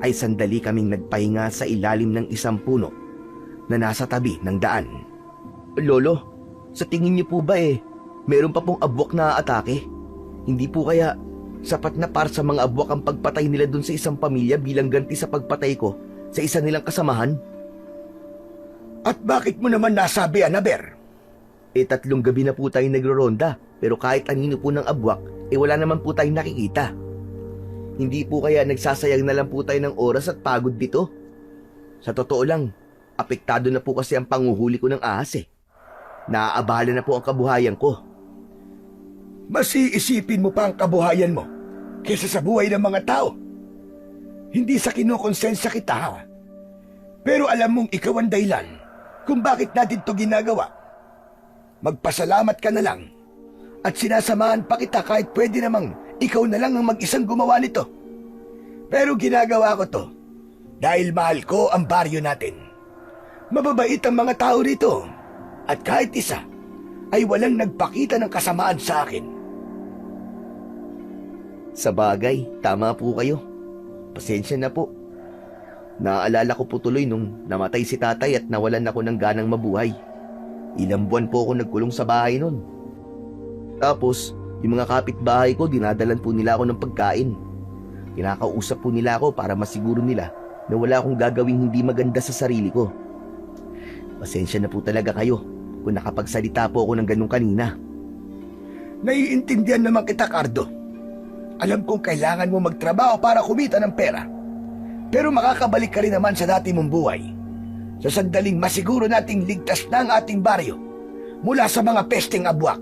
ay sandali kaming nagpahinga sa ilalim ng isang puno na nasa tabi ng daan. Lolo, sa tingin niyo po ba meron pa pong abwak na atake? Hindi po kaya sapat na para sa mga abwak ang pagpatay nila dun sa isang pamilya bilang ganti sa pagpatay ko sa isa nilang kasamahan? At bakit mo naman nasabi, Aber? 3 gabi na po tayo nagro-ronda, pero kahit anino po ng abwak, wala naman po tayong nakikita. Hindi po kaya nagsasayang na lang po tayo ng oras at pagod dito? Sa totoo lang, apektado na po kasi ang panguhuli ko ng ahas Naaabala na po ang kabuhayan ko. Mas iisipin mo pa ang kabuhayan mo kaysa sa buhay ng mga tao. Hindi sa kinukonsensya kita, ha? Pero alam mong ikaw ang dahilan kung bakit natin to ginagawa. Magpasalamat ka na lang at sinasamahan pa kita kahit pwede namang ikaw na lang ang mag-isang gumawa nito. Pero ginagawa ko to dahil mahal ko ang baryo natin. Mababait ang mga tao rito at kahit isa ay walang nagpakita ng kasamaan sa akin. Sa bagay, tama po kayo. Pasensya na po. Naaalala ko po tuloy nung namatay si tatay at nawalan ako ng ganang mabuhay. Ilang buwan po ako nagkulong sa bahay nun. Tapos, yung mga kapitbahay ko, dinadalan po nila ako ng pagkain. Kinakausap po nila ako para masiguro nila na wala akong gagawing hindi maganda sa sarili ko. Pasensya na po talaga kayo kung nakapagsalita po ako ng ganun kanina. Naiintindihan naman kita, Cardo. Alam kong kailangan mo magtrabaho para kumita ng pera. Pero makakabalik ka rin naman sa dati mong buhay. Sa sandaling masiguro nating ligtas na ang ating baryo mula sa mga pesteng abwak.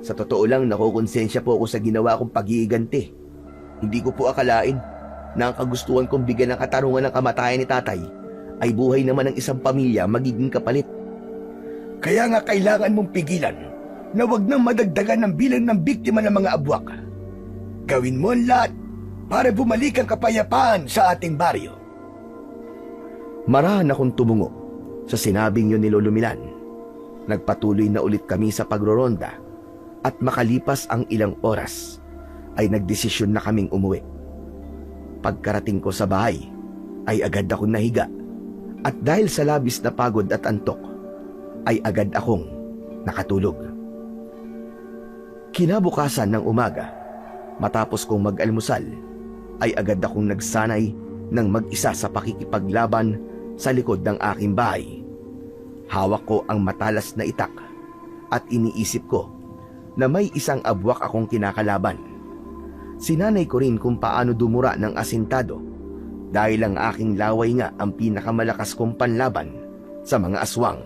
Sa totoo lang, nakukonsensya po ako sa ginawa kong pag-iiganti. Hindi ko po akalain na ang kagustuhan kong bigyan ng katarungan ng kamatayan ni tatay ay buhay naman ng isang pamilya magiging kapalit. Kaya nga kailangan mong pigilan na wag nang madagdagan ng bilang ng biktima ng mga abwak. Gawin mo ang lahat para bumalik ang kapayapaan sa ating baryo. Marahan akong tumungo sa sinabing yun ni Lolo Milan. Nagpatuloy na ulit kami sa pagroronda at makalipas ang ilang oras ay nagdesisyon na kaming umuwi. Pagkarating ko sa bahay ay agad akong nahiga at dahil sa labis na pagod at antok ay agad akong nakatulog. Kinabukasan ng umaga, matapos kong mag-almusal, ay agad akong nagsanay ng mag-isa sa pakikipaglaban sa likod ng aking bahay. Hawak ko ang matalas na itak at iniisip ko na may isang abwak akong kinakalaban. Sinanay ko rin kung paano dumura ng asintado dahil ang aking laway nga ang pinakamalakas kong panlaban sa mga aswang.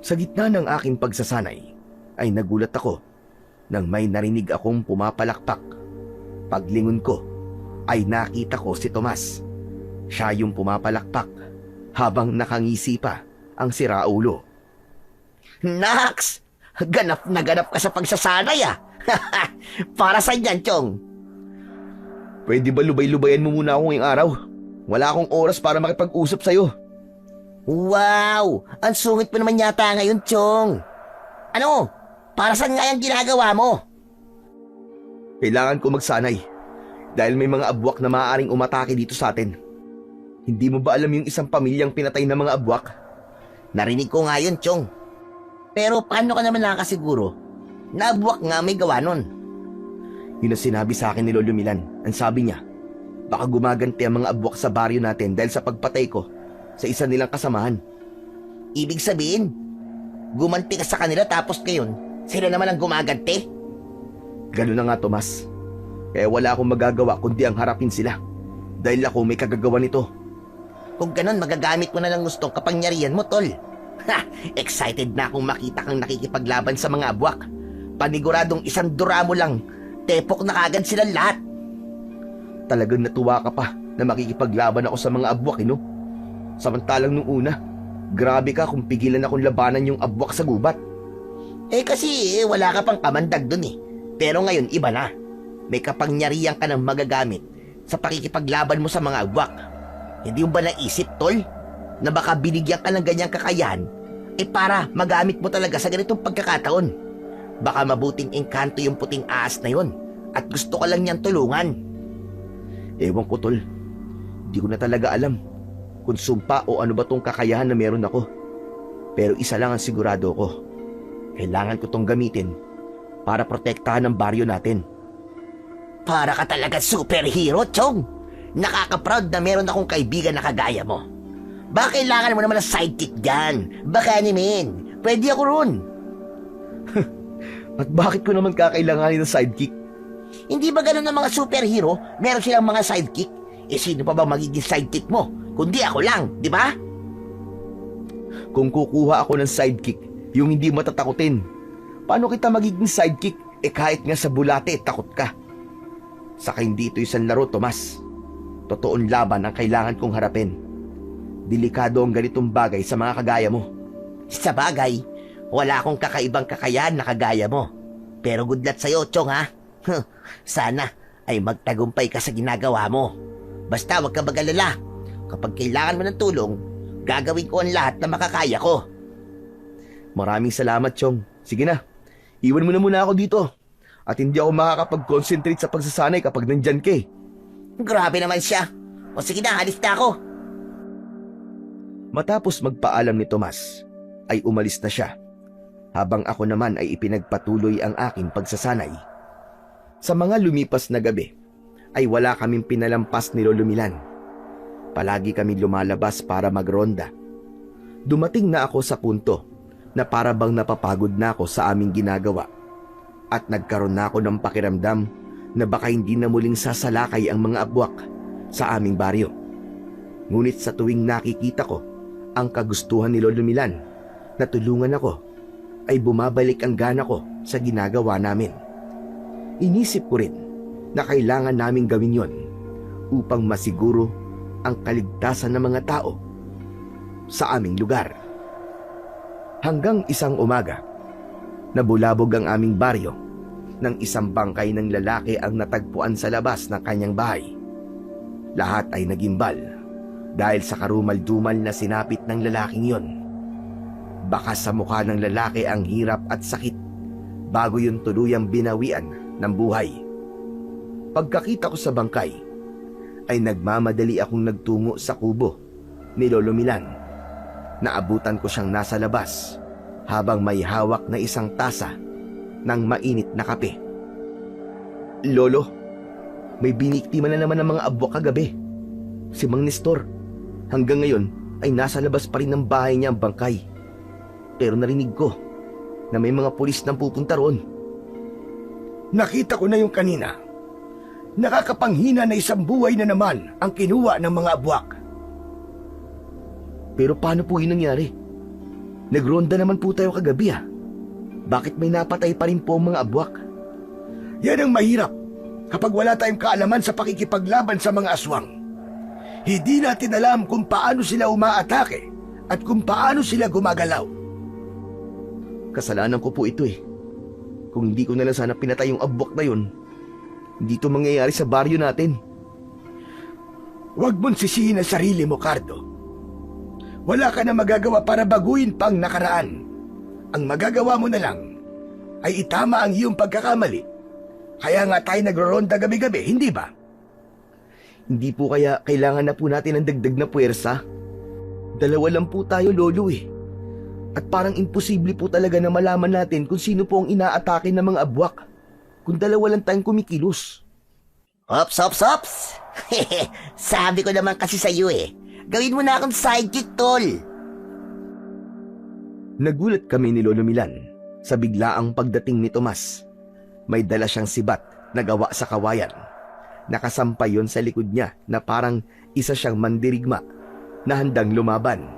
Sa gitna ng aking pagsasanay ay nagulat ako nang may narinig akong pumapalakpak. Paglingon ko ay nakita ko si Tomas. Siya yung pumapalakpak habang nakangisi pa ang siraulo. Nax! Ganap na ganap ka sa pagsasanay Para saan yan, Chong? Pwede ba lubay-lubayan mo muna ako ngayong araw? Wala akong oras para makipag-usap sa'yo. Wow! Ang sungit mo naman yata ngayon, Chong. Ano? Para saan nga yung ginagawa mo? Kailangan ko magsanay dahil may mga abwak na maaaring umatake dito sa atin. Hindi mo ba alam yung isang pamilyang pinatay ng mga abwak? Narinig ko nga yun, Chong. Pero paano ka naman nakakasiguro na abwak nga may gawa nun? Yun ang sinabi sa akin ni Lolo Milan. Ang sabi niya, baka gumaganti ang mga abwak sa baryo natin dahil sa pagpatay ko sa isa nilang kasamahan. Ibig sabihin, gumanti ka sa kanila tapos ngayon, sila naman ang gumaganti? Ganun na nga, Tomas. Kaya wala akong magagawa kundi ang harapin sila dahil ako may kagagawa nito. Kung ganun, magagamit mo na lang gustong kapangyarihan mo, tol. Excited na akong makita kang nakikipaglaban sa mga abwak. Paniguradong isang dura mo lang, tepok na kagad silang lahat. Talagang natuwa ka pa na makikipaglaban ako sa mga abwak, no? Samantalang nung una, grabe ka kung pigilan akong labanan yung abwak sa gubat. Kasi wala ka pang kamandag dun Pero ngayon, iba na. May kapangyarihan ka ng magagamit sa pakikipaglaban mo sa mga agwak. Hindi mo ba naisip, tol, na baka binigyan ka ng ganyang kakayahan para magamit mo talaga sa ganitong pagkakataon? Baka mabuting engkanto yung puting ahas na yon at gusto ka lang niyang tulungan. Ewan ko, tol. Di ko na talaga alam kung sumpa o ano ba tong kakayahan na meron ako. Pero isa lang ang sigurado ko. Kailangan ko tong gamitin para protektahan ang baryo natin. Para ka talaga superhero, Chong. Nakaka-proud na meron akong kaibigan na kagaya mo. Baka kailangan mo naman ng sidekick dyan. Baka naman, pwede ako ron. At bakit ko naman kakailanganin ng sidekick? Hindi ba ganun ng mga superhero? Meron silang mga sidekick. Sino pa ba magiging sidekick mo? Kundi ako lang, di ba? Kung kukuha ako ng sidekick, yung hindi matatakutin, paano kita magiging sidekick kahit nga sa bulate takot ka? Saka hindi ito isang laro, Tomas. Totoong laban ang kailangan kong harapin. Delikado ang ganitong bagay sa mga kagaya mo. Sa bagay, wala akong kakaibang kakayahan na kagaya mo. Pero good luck sa'yo, Chong, ha? Sana ay magtagumpay ka sa ginagawa mo. Basta wag ka mag-alala. Kapag kailangan mo ng tulong, gagawin ko ang lahat na makakaya ko. Maraming salamat, Chong. Sige na, iwan mo na muna ako dito. At hindi ako makakapag-concentrate sa pagsasanay kapag nandyan ka. Grabe naman siya. O sige na, halis na ako. Matapos magpaalam ni Tomas, ay umalis na siya. Habang ako naman ay ipinagpatuloy ang aking pagsasanay. Sa mga lumipas na gabi, ay wala kaming pinalampas ni Lolo Milan. Palagi kami lumalabas para magronda. Dumating na ako sa punto na para bang napapagod na ako sa aming ginagawa. At nagkaroon na ako ng pakiramdam na baka hindi na muling sasalakay ang mga abwak sa aming baryo. Ngunit sa tuwing nakikita ko ang kagustuhan ni Lolo Milan na tulungan ako, ay bumabalik ang gana ko sa ginagawa namin. Inisip ko rin na kailangan naming gawin yon upang masiguro ang kaligtasan ng mga tao sa aming lugar. Hanggang isang umaga, nabulabog ang aming baryo nang isang bangkay ng lalaki ang natagpuan sa labas ng kanyang bahay. Lahat ay nagimbal dahil sa karumal-dumal na sinapit ng lalaking yon. Baka sa mukha ng lalaki ang hirap at sakit bago yun tuluyang binawian ng buhay. Pagkakita ko sa bangkay, ay nagmamadali akong nagtungo sa kubo ni Lolo Milan. Naabutan ko siyang nasa labas habang may hawak na isang tasa ng mainit na kape. Lolo, may biniktima na naman ng mga abwak kagabi. Si Mang Nestor. Hanggang ngayon ay nasa labas pa rin ng bahay niya ang bangkay. Pero narinig ko na may mga pulis nang pupunta roon. Nakita ko na yung kanina. Nakakapanghina na isang buhay na naman ang kinuha ng mga abwak. Pero paano po yun nangyari? Nagronda naman po tayo kagabi ah. Bakit may napatay pa rin po ang mga abwak? Yan ang mahirap kapag wala tayong kaalaman sa pakikipaglaban sa mga aswang. Hindi natin alam kung paano sila umaatake at kung paano sila gumagalaw. Kasalanan ko po ito eh. Kung hindi ko na lang sana pinatay yung abwak na yun, hindi ito mangyayari sa baryo natin. Huwag mong sisihin ang sarili mo, Cardo. Wala ka na magagawa para baguhin pang nakaraan. Ang magagawa mo na lang ay itama ang iyong pagkakamali. Kaya nga tayo nagro-ronda gabi-gabi, hindi ba? Hindi po kaya kailangan na po natin ng dagdag na puwersa? Dalawa lang po tayo, Lolo eh. At parang imposible po talaga na malaman natin kung sino po ang inaatake ng mga abwak kung dalawa lang tayong kumikilos. Ops, ops, ops! Sabi ko naman kasi sa'yo eh. Gawin mo na akong sidekick, tol. Nagulat kami ni Lolo Milan sa biglaang pagdating ni Tomas. May dala siyang sibat na gawa sa kawayan. Nakasampay yon sa likod niya na parang isa siyang mandirigma na handang lumaban.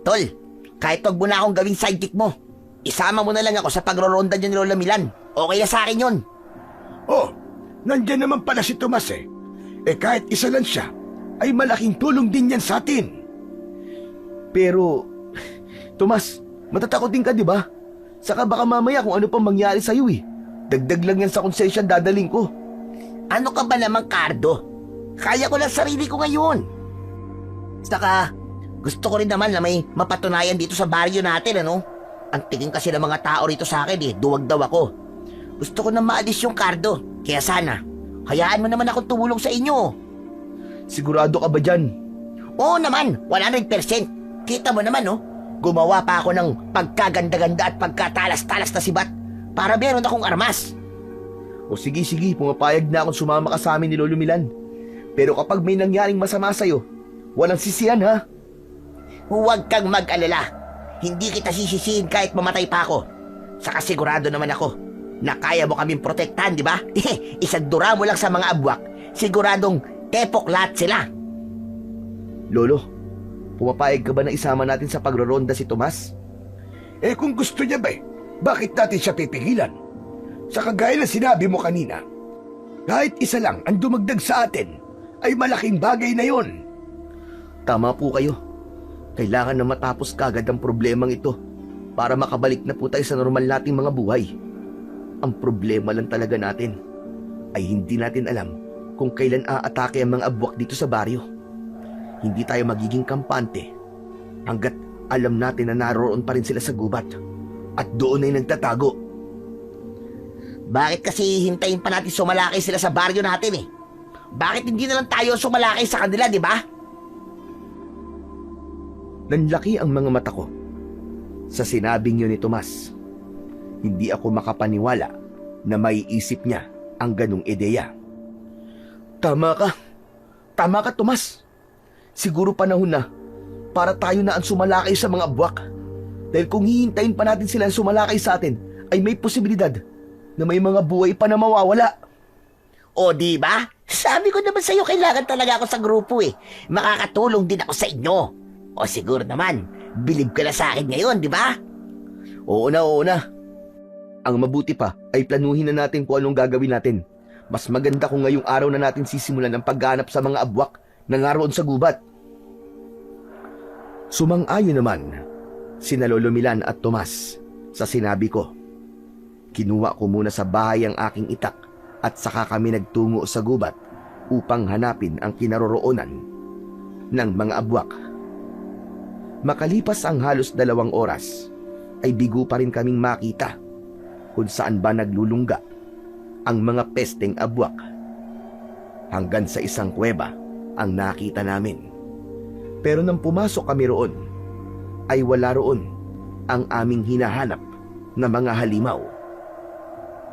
Tol, kahit wag mo na akong gawing sidekick mo, isama mo na lang ako sa pagroronda niyo ni Lola Milan. Okay na sa akin yun. Oh, nandyan naman pala si Tomas eh. Kahit isa lang siya, ay malaking tulong din yan sa atin. Pero, Tomas, matatakot din ka, di ba? Saka baka mamaya kung ano pang mangyari sa'yo eh. Dagdag lang yan sa konsensya dadaling ko. Ano ka ba naman, Cardo? Kaya ko lang sarili ko ngayon. Saka, gusto ko rin naman na may mapatunayan dito sa baryo natin, ano? Ang tingin kasi ng mga tao rito sa akin duwag daw ako. Gusto ko na maalis yung Cardo. Kaya sana, hayaan mo naman akong tumulong sa inyo. Sigurado ka ba dyan? Oo naman, 100%. Kita mo naman, no? Gumawa pa ako ng pagkaganda-ganda at pagkatalas-talas na sibat para meron akong armas. O sige, pumapayag na akong sumama ka sa amin ni Lolo Milan. Pero kapag may nangyaring masama sa'yo, walang sisiyan ha. Huwag kang mag-alala. Hindi kita sisisihin kahit mamatay pa ako. Saka sigurado naman ako na kaya mo kaming protektahan, di ba? Isadura mo lang sa mga abwak, siguradong tepok lahat sila. Lolo, pumapayag ka ba na isama natin sa pagroronda si Tomas? Kung gusto niya ba bakit natin siya pipigilan? Sa kagaya na sinabi mo kanina, kahit isa lang ang dumagdag sa atin, ay malaking bagay na yon. Tama po kayo. Kailangan na matapos kagad ang problemang ito para makabalik na po tayo sa normal nating mga buhay. Ang problema lang talaga natin ay hindi natin alam kung kailan aatake ang mga abwak dito sa baryo. Hindi tayo magiging kampante hanggat alam natin na naroon pa rin sila sa gubat at doon ay nagtatago. Bakit kasi hintayin pa natin sumalakay sila sa baryo natin Bakit hindi na lang tayo sumalakay sa kanila, di ba? Nanlaki ang mga mata ko sa sinabing yun ni Tomas. Hindi ako makapaniwala na maiisip niya ang ganong ideya. Tama ka, Tomas. Siguro panahon na para tayo na ang sumalakay sa mga abwak. Dahil kung hihintayin pa natin sila sumalakay sa atin, ay may posibilidad na may mga buhay pa na mawawala. O di ba? Sabi ko naman sa'yo, kailangan talaga ako sa grupo Makakatulong din ako sa inyo. O siguro naman, bilib ka na sa akin ngayon, di ba? Oo na. Ang mabuti pa ay planuhin na natin kung anong gagawin natin. Mas maganda kung ngayong araw na natin sisimulan ang pagganap sa mga abwak na naroon sa gubat. Sumang-ayon naman sina Lolo Milan at Tomas sa sinabi ko. Kinuha ko muna sa bahay ang aking itak at saka kami nagtungo sa gubat upang hanapin ang kinaroroonan ng mga abwak. Makalipas ang halos 2 oras, ay bigo pa rin kaming makita kung saan ba naglulungga ang mga pesteng abwak. Hanggang sa isang kuweba ang nakita namin. Pero nang pumasok kami roon, ay wala roon ang aming hinahanap na mga halimaw.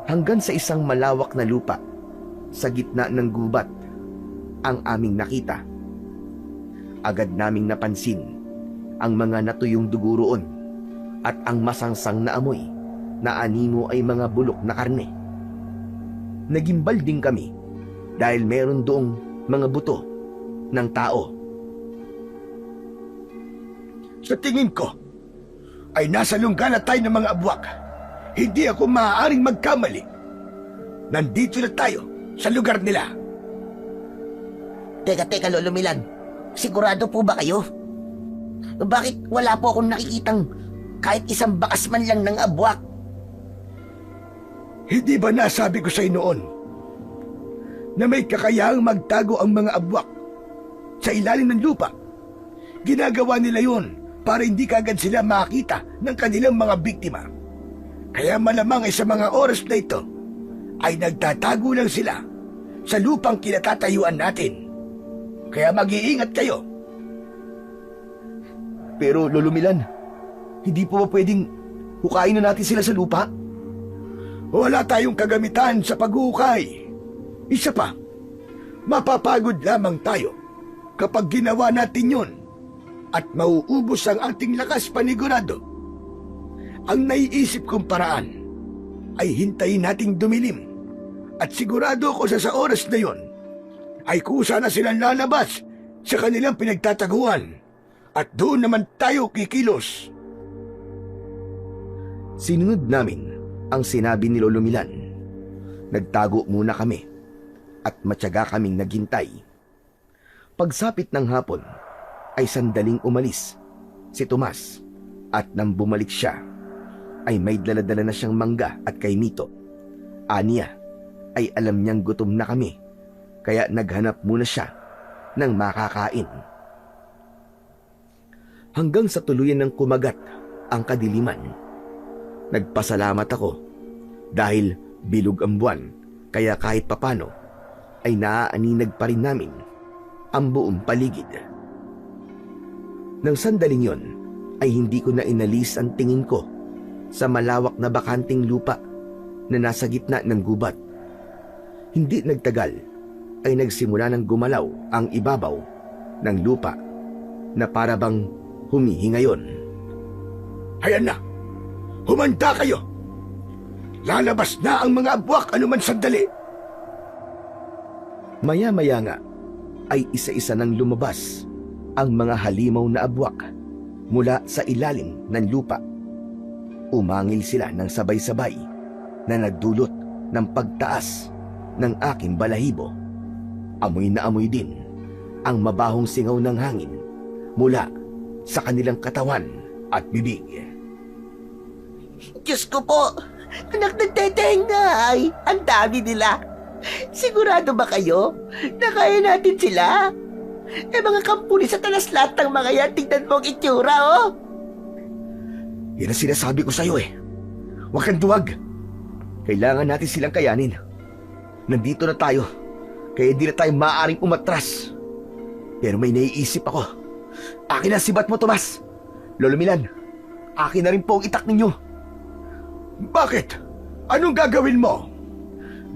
Hanggang sa isang malawak na lupa sa gitna ng gubat ang aming nakita. Agad naming napansin ang mga natuyong dugo roon at ang masangsang na amoy na animo ay mga bulok na karne. Nagimbal din kami dahil meron doong mga buto ng tao. Sa tingin ko, ay nasa lungga na tayo ng mga abwak. Hindi ako maaaring magkamali. Nandito na tayo sa lugar nila. Teka, Lolo Milan. Sigurado po ba kayo? Bakit wala po akong nakikitang kahit isang bakas man lang ng abwak? Hindi ba nasabi ko sa noon na may kakayahang magtago ang mga abwak sa ilalim ng lupa? Ginagawa nila yon para hindi kagad sila makita ng kanilang mga biktima. Kaya malamang ay sa mga oras na ito ay nagtatago lang sila sa lupang kinatatayuan natin. Kaya mag-iingat kayo. Pero Lolo Milan, hindi po ba pwedeng hukayin na natin sila sa lupa? Wala tayong kagamitan sa paghuhukay. Isa pa, mapapagod lamang tayo kapag ginawa natin yon at mauubos ang ating lakas panigurado. Ang naiisip kong paraan ay hintayin nating dumilim at sigurado ko sa oras na yon ay kusa na silang lalabas sa kanilang pinagtataguan at doon naman tayo kikilos. Sinunod namin ang sinabi ni Lolo Milan. Nagtago muna kami at matyaga kaming naghintay. Pagsapit ng hapon ay sandaling umalis si Tomas at nang bumalik siya ay may dala-dala na siyang mangga at kaimito. Aniya ay alam niyang gutom na kami kaya naghanap muna siya ng makakain. Hanggang sa tuluyan ng kumagat ang kadiliman. Nagpasalamat ako dahil bilog ang buwan, kaya kahit papano ay naaaninag pa rin namin ang buong paligid. Nang sandaling yon ay hindi ko na inalis ang tingin ko sa malawak na bakanting lupa na nasa gitna ng gubat. Hindi nagtagal ay nagsimula ng gumalaw ang ibabaw ng lupa na para bang humihingayon. Ayan na! Humanda kayo! Lalabas na ang mga abwak anuman sandali! Maya-maya nga ay isa-isa nang lumabas ang mga halimaw na abwak mula sa ilalim ng lupa. Umangil sila ng sabay-sabay na nagdulot ng pagtaas ng aking balahibo. Amoy na amoy din ang mabahong singaw ng hangin mula sa kanilang katawan at bibig. Diyos ko po! Anak ng tetengay! Ang dami nila! Sigurado ba kayo na kaya natin sila? Mga kampuni sa talas lahat ng mga yan, tignan mo ang itsura, oh! Yan ang sinasabi ko sa'yo eh. Huwag kang duwag. Kailangan natin silang kayanin. Nandito na tayo, kaya hindi na tayo maaaring umatras. Pero may naiisip ako. Akin ang sibat mo, Tomas. Lolo Milan, akin na rin po ang itak ninyo. Bakit? Anong gagawin mo?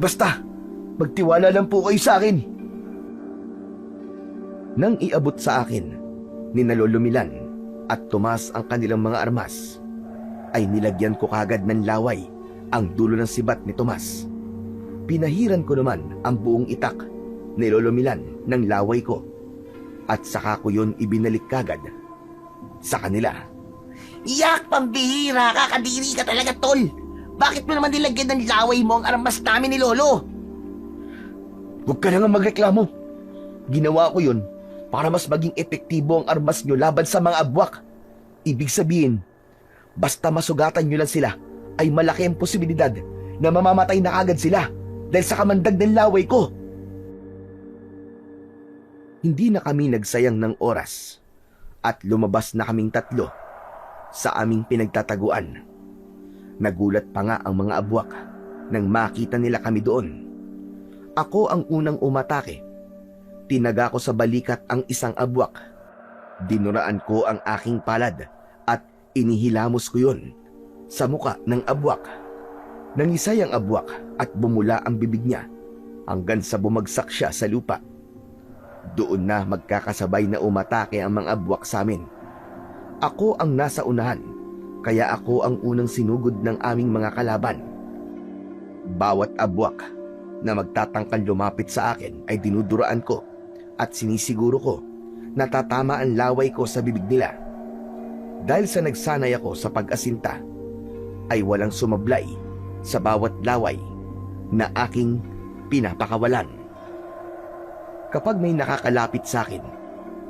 Basta, magtiwala lang po kayo sa akin. Nang iabot sa akin ni na Lolo Milan at Tomas ang kanilang mga armas, ay nilagyan ko kagad ng laway ang dulo ng sibat ni Tomas. Pinahiran ko naman ang buong itak ni Lolo Milan ng laway ko at saka ko yun ibinalik kagad sa kanila. Yak, pambihira! Kakadiri ka talaga, tol! Bakit mo naman nilagyan ng laway mo ang armas namin ni Lolo? Huwag ka na nga magreklamo. Ginawa ko yun para mas maging epektibo ang armas nyo laban sa mga abwak. Ibig sabihin, basta masugatan nyo lang sila, ay malaki ang posibilidad na mamamatay na agad sila dahil sa kamandag ng laway ko. Hindi na kami nagsayang ng oras at lumabas na kaming tatlo sa aming pinagtataguan. Nagulat pa nga ang mga abwak nang makita nila kami doon. Ako ang unang umatake. Tinaga ko sa balikat ang isang abwak. Dinuraan ko ang aking palad at inihilamos ko yun sa muka ng abwak. Nangisay ang abwak at bumula ang bibig niya hanggang sa bumagsak siya sa lupa. Doon na magkakasabay na umatake ang mga abwak sa amin. Ako ang nasa unahan, kaya ako ang unang sinugod ng aming mga kalaban. Bawat abwak na magtatangkang lumapit sa akin ay dinuduraan ko at sinisiguro ko na tatama ang laway ko sa bibig nila. Dahil sa nagsanay ako sa pag-asinta, ay walang sumablay sa bawat laway na aking pinapakawalan. Kapag may nakakalapit sa akin,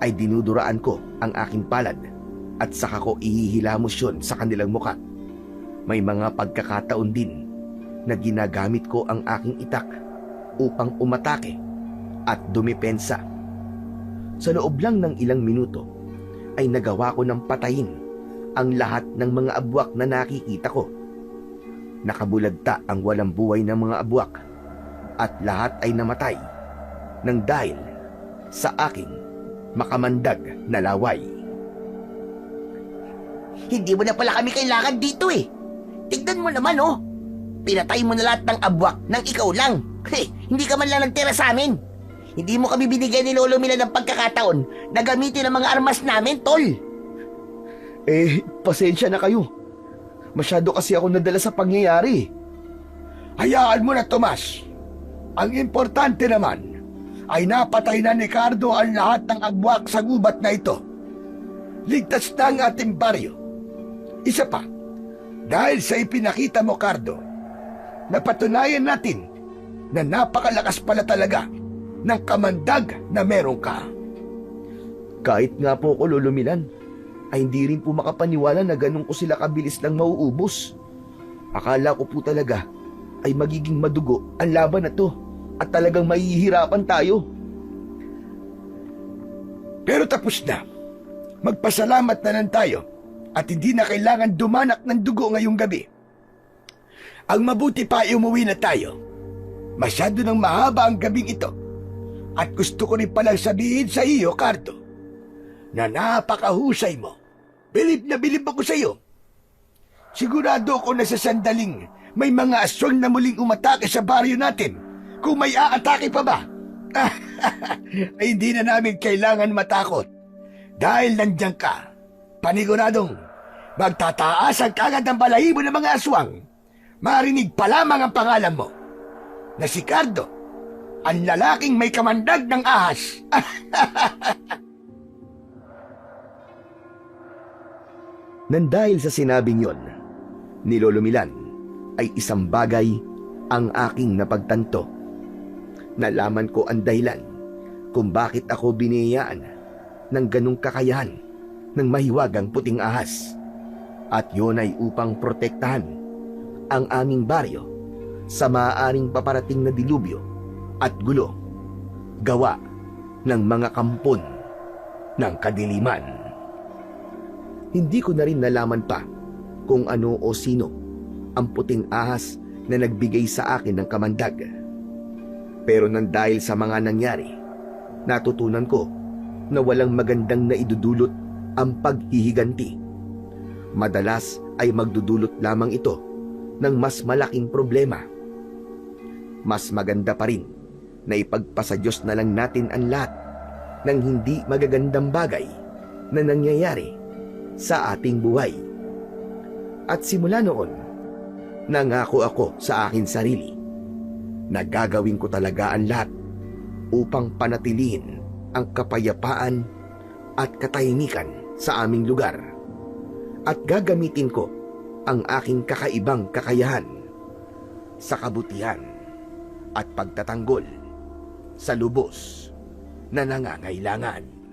ay dinuduraan ko ang aking palad at saka ko ihihilamos yun sa kanilang muka. May mga pagkakataon din na ginagamit ko ang aking itak upang umatake at dumepensa. Sa loob lang ng ilang minuto ay nagawa ko ng patayin ang lahat ng mga abwak na nakikita ko. Nakabulagta ang walang buhay ng mga abwak at lahat ay namatay nang dahil sa aking makamandag na laway. Hindi mo na pala kami kailangan dito eh. Tignan mo naman, oh. Pinatay mo na lahat ng abwak nang ikaw lang. Hindi ka man lang nagtira sa amin. Hindi mo kami binigyan ni Lolo Milan ng pagkakataon na gamitin ang mga armas namin, tol. Pasensya na kayo. Masyado kasi ako nadala sa pangyayari. Hayaan mo na, Tomas. Ang importante naman ay napatay na ni Cardo ang lahat ng agwak sa gubat na ito. Ligtas na ang ating baryo. Isa pa, dahil sa ipinakita mo, Cardo, napatunayan natin na napakalakas pala talaga ng kamandag na meron ka. Kahit nga po ako, Lolo Milan, ay hindi rin po makapaniwala na ganun ko sila kabilis lang mauubos. Akala ko po talaga ay magiging madugo ang laban na to at talagang mahihirapan tayo. Pero tapos na. Magpasalamat na lang tayo at hindi na kailangan dumanak ng dugo ngayong gabi. Ang mabuti pa ay umuwi na tayo. Masyado nang mahaba ang gabing ito. At gusto ko rin palang sabihin sa iyo, Cardo, na napakahusay mo. Bilib na bilib ako sa iyo. Sigurado ako na sa sandaling may mga aswang na muling umatake sa baryo natin. Kung may aatake pa ba? Ay hindi na namin kailangan matakot. Dahil nandiyan ka, paniguradong magtataas ang kagad ng balahibo ng mga aswang. Marinig pa lamang ang pangalan mo, na si Cardo, ang lalaking may kamandag ng ahas. Nang dahil sa sinabing yon, ni Lolo Milan ay isang bagay ang aking napagtanto. Nalaman ko ang dahilan kung bakit ako biniyayaan ng ganong kakayahan ng mahiwagang puting ahas. At yon ay upang protektahan ang aming baryo sa maaaring paparating na dilubyo at gulo gawa ng mga kampon ng kadiliman. Hindi ko na rin nalaman pa kung ano o sino ang puting ahas na nagbigay sa akin ng kamandag. Pero nang dahil sa mga nangyari, natutunan ko na walang magandang naidudulot ang paghihiganti. Madalas ay magdudulot lamang ito ng mas malaking problema. Mas maganda pa rin na ipagpasa Diyos na lang natin ang lahat ng hindi magagandang bagay na nangyayari sa ating buhay. At simula noon, nangako ako sa akin sarili na gagawin ko talaga ang lahat upang panatilihin ang kapayapaan at katahimikan sa aming lugar. At gagamitin ko ang aking kakaibang kakayahan sa kabutihan at pagtatanggol sa lubos na nangangailangan.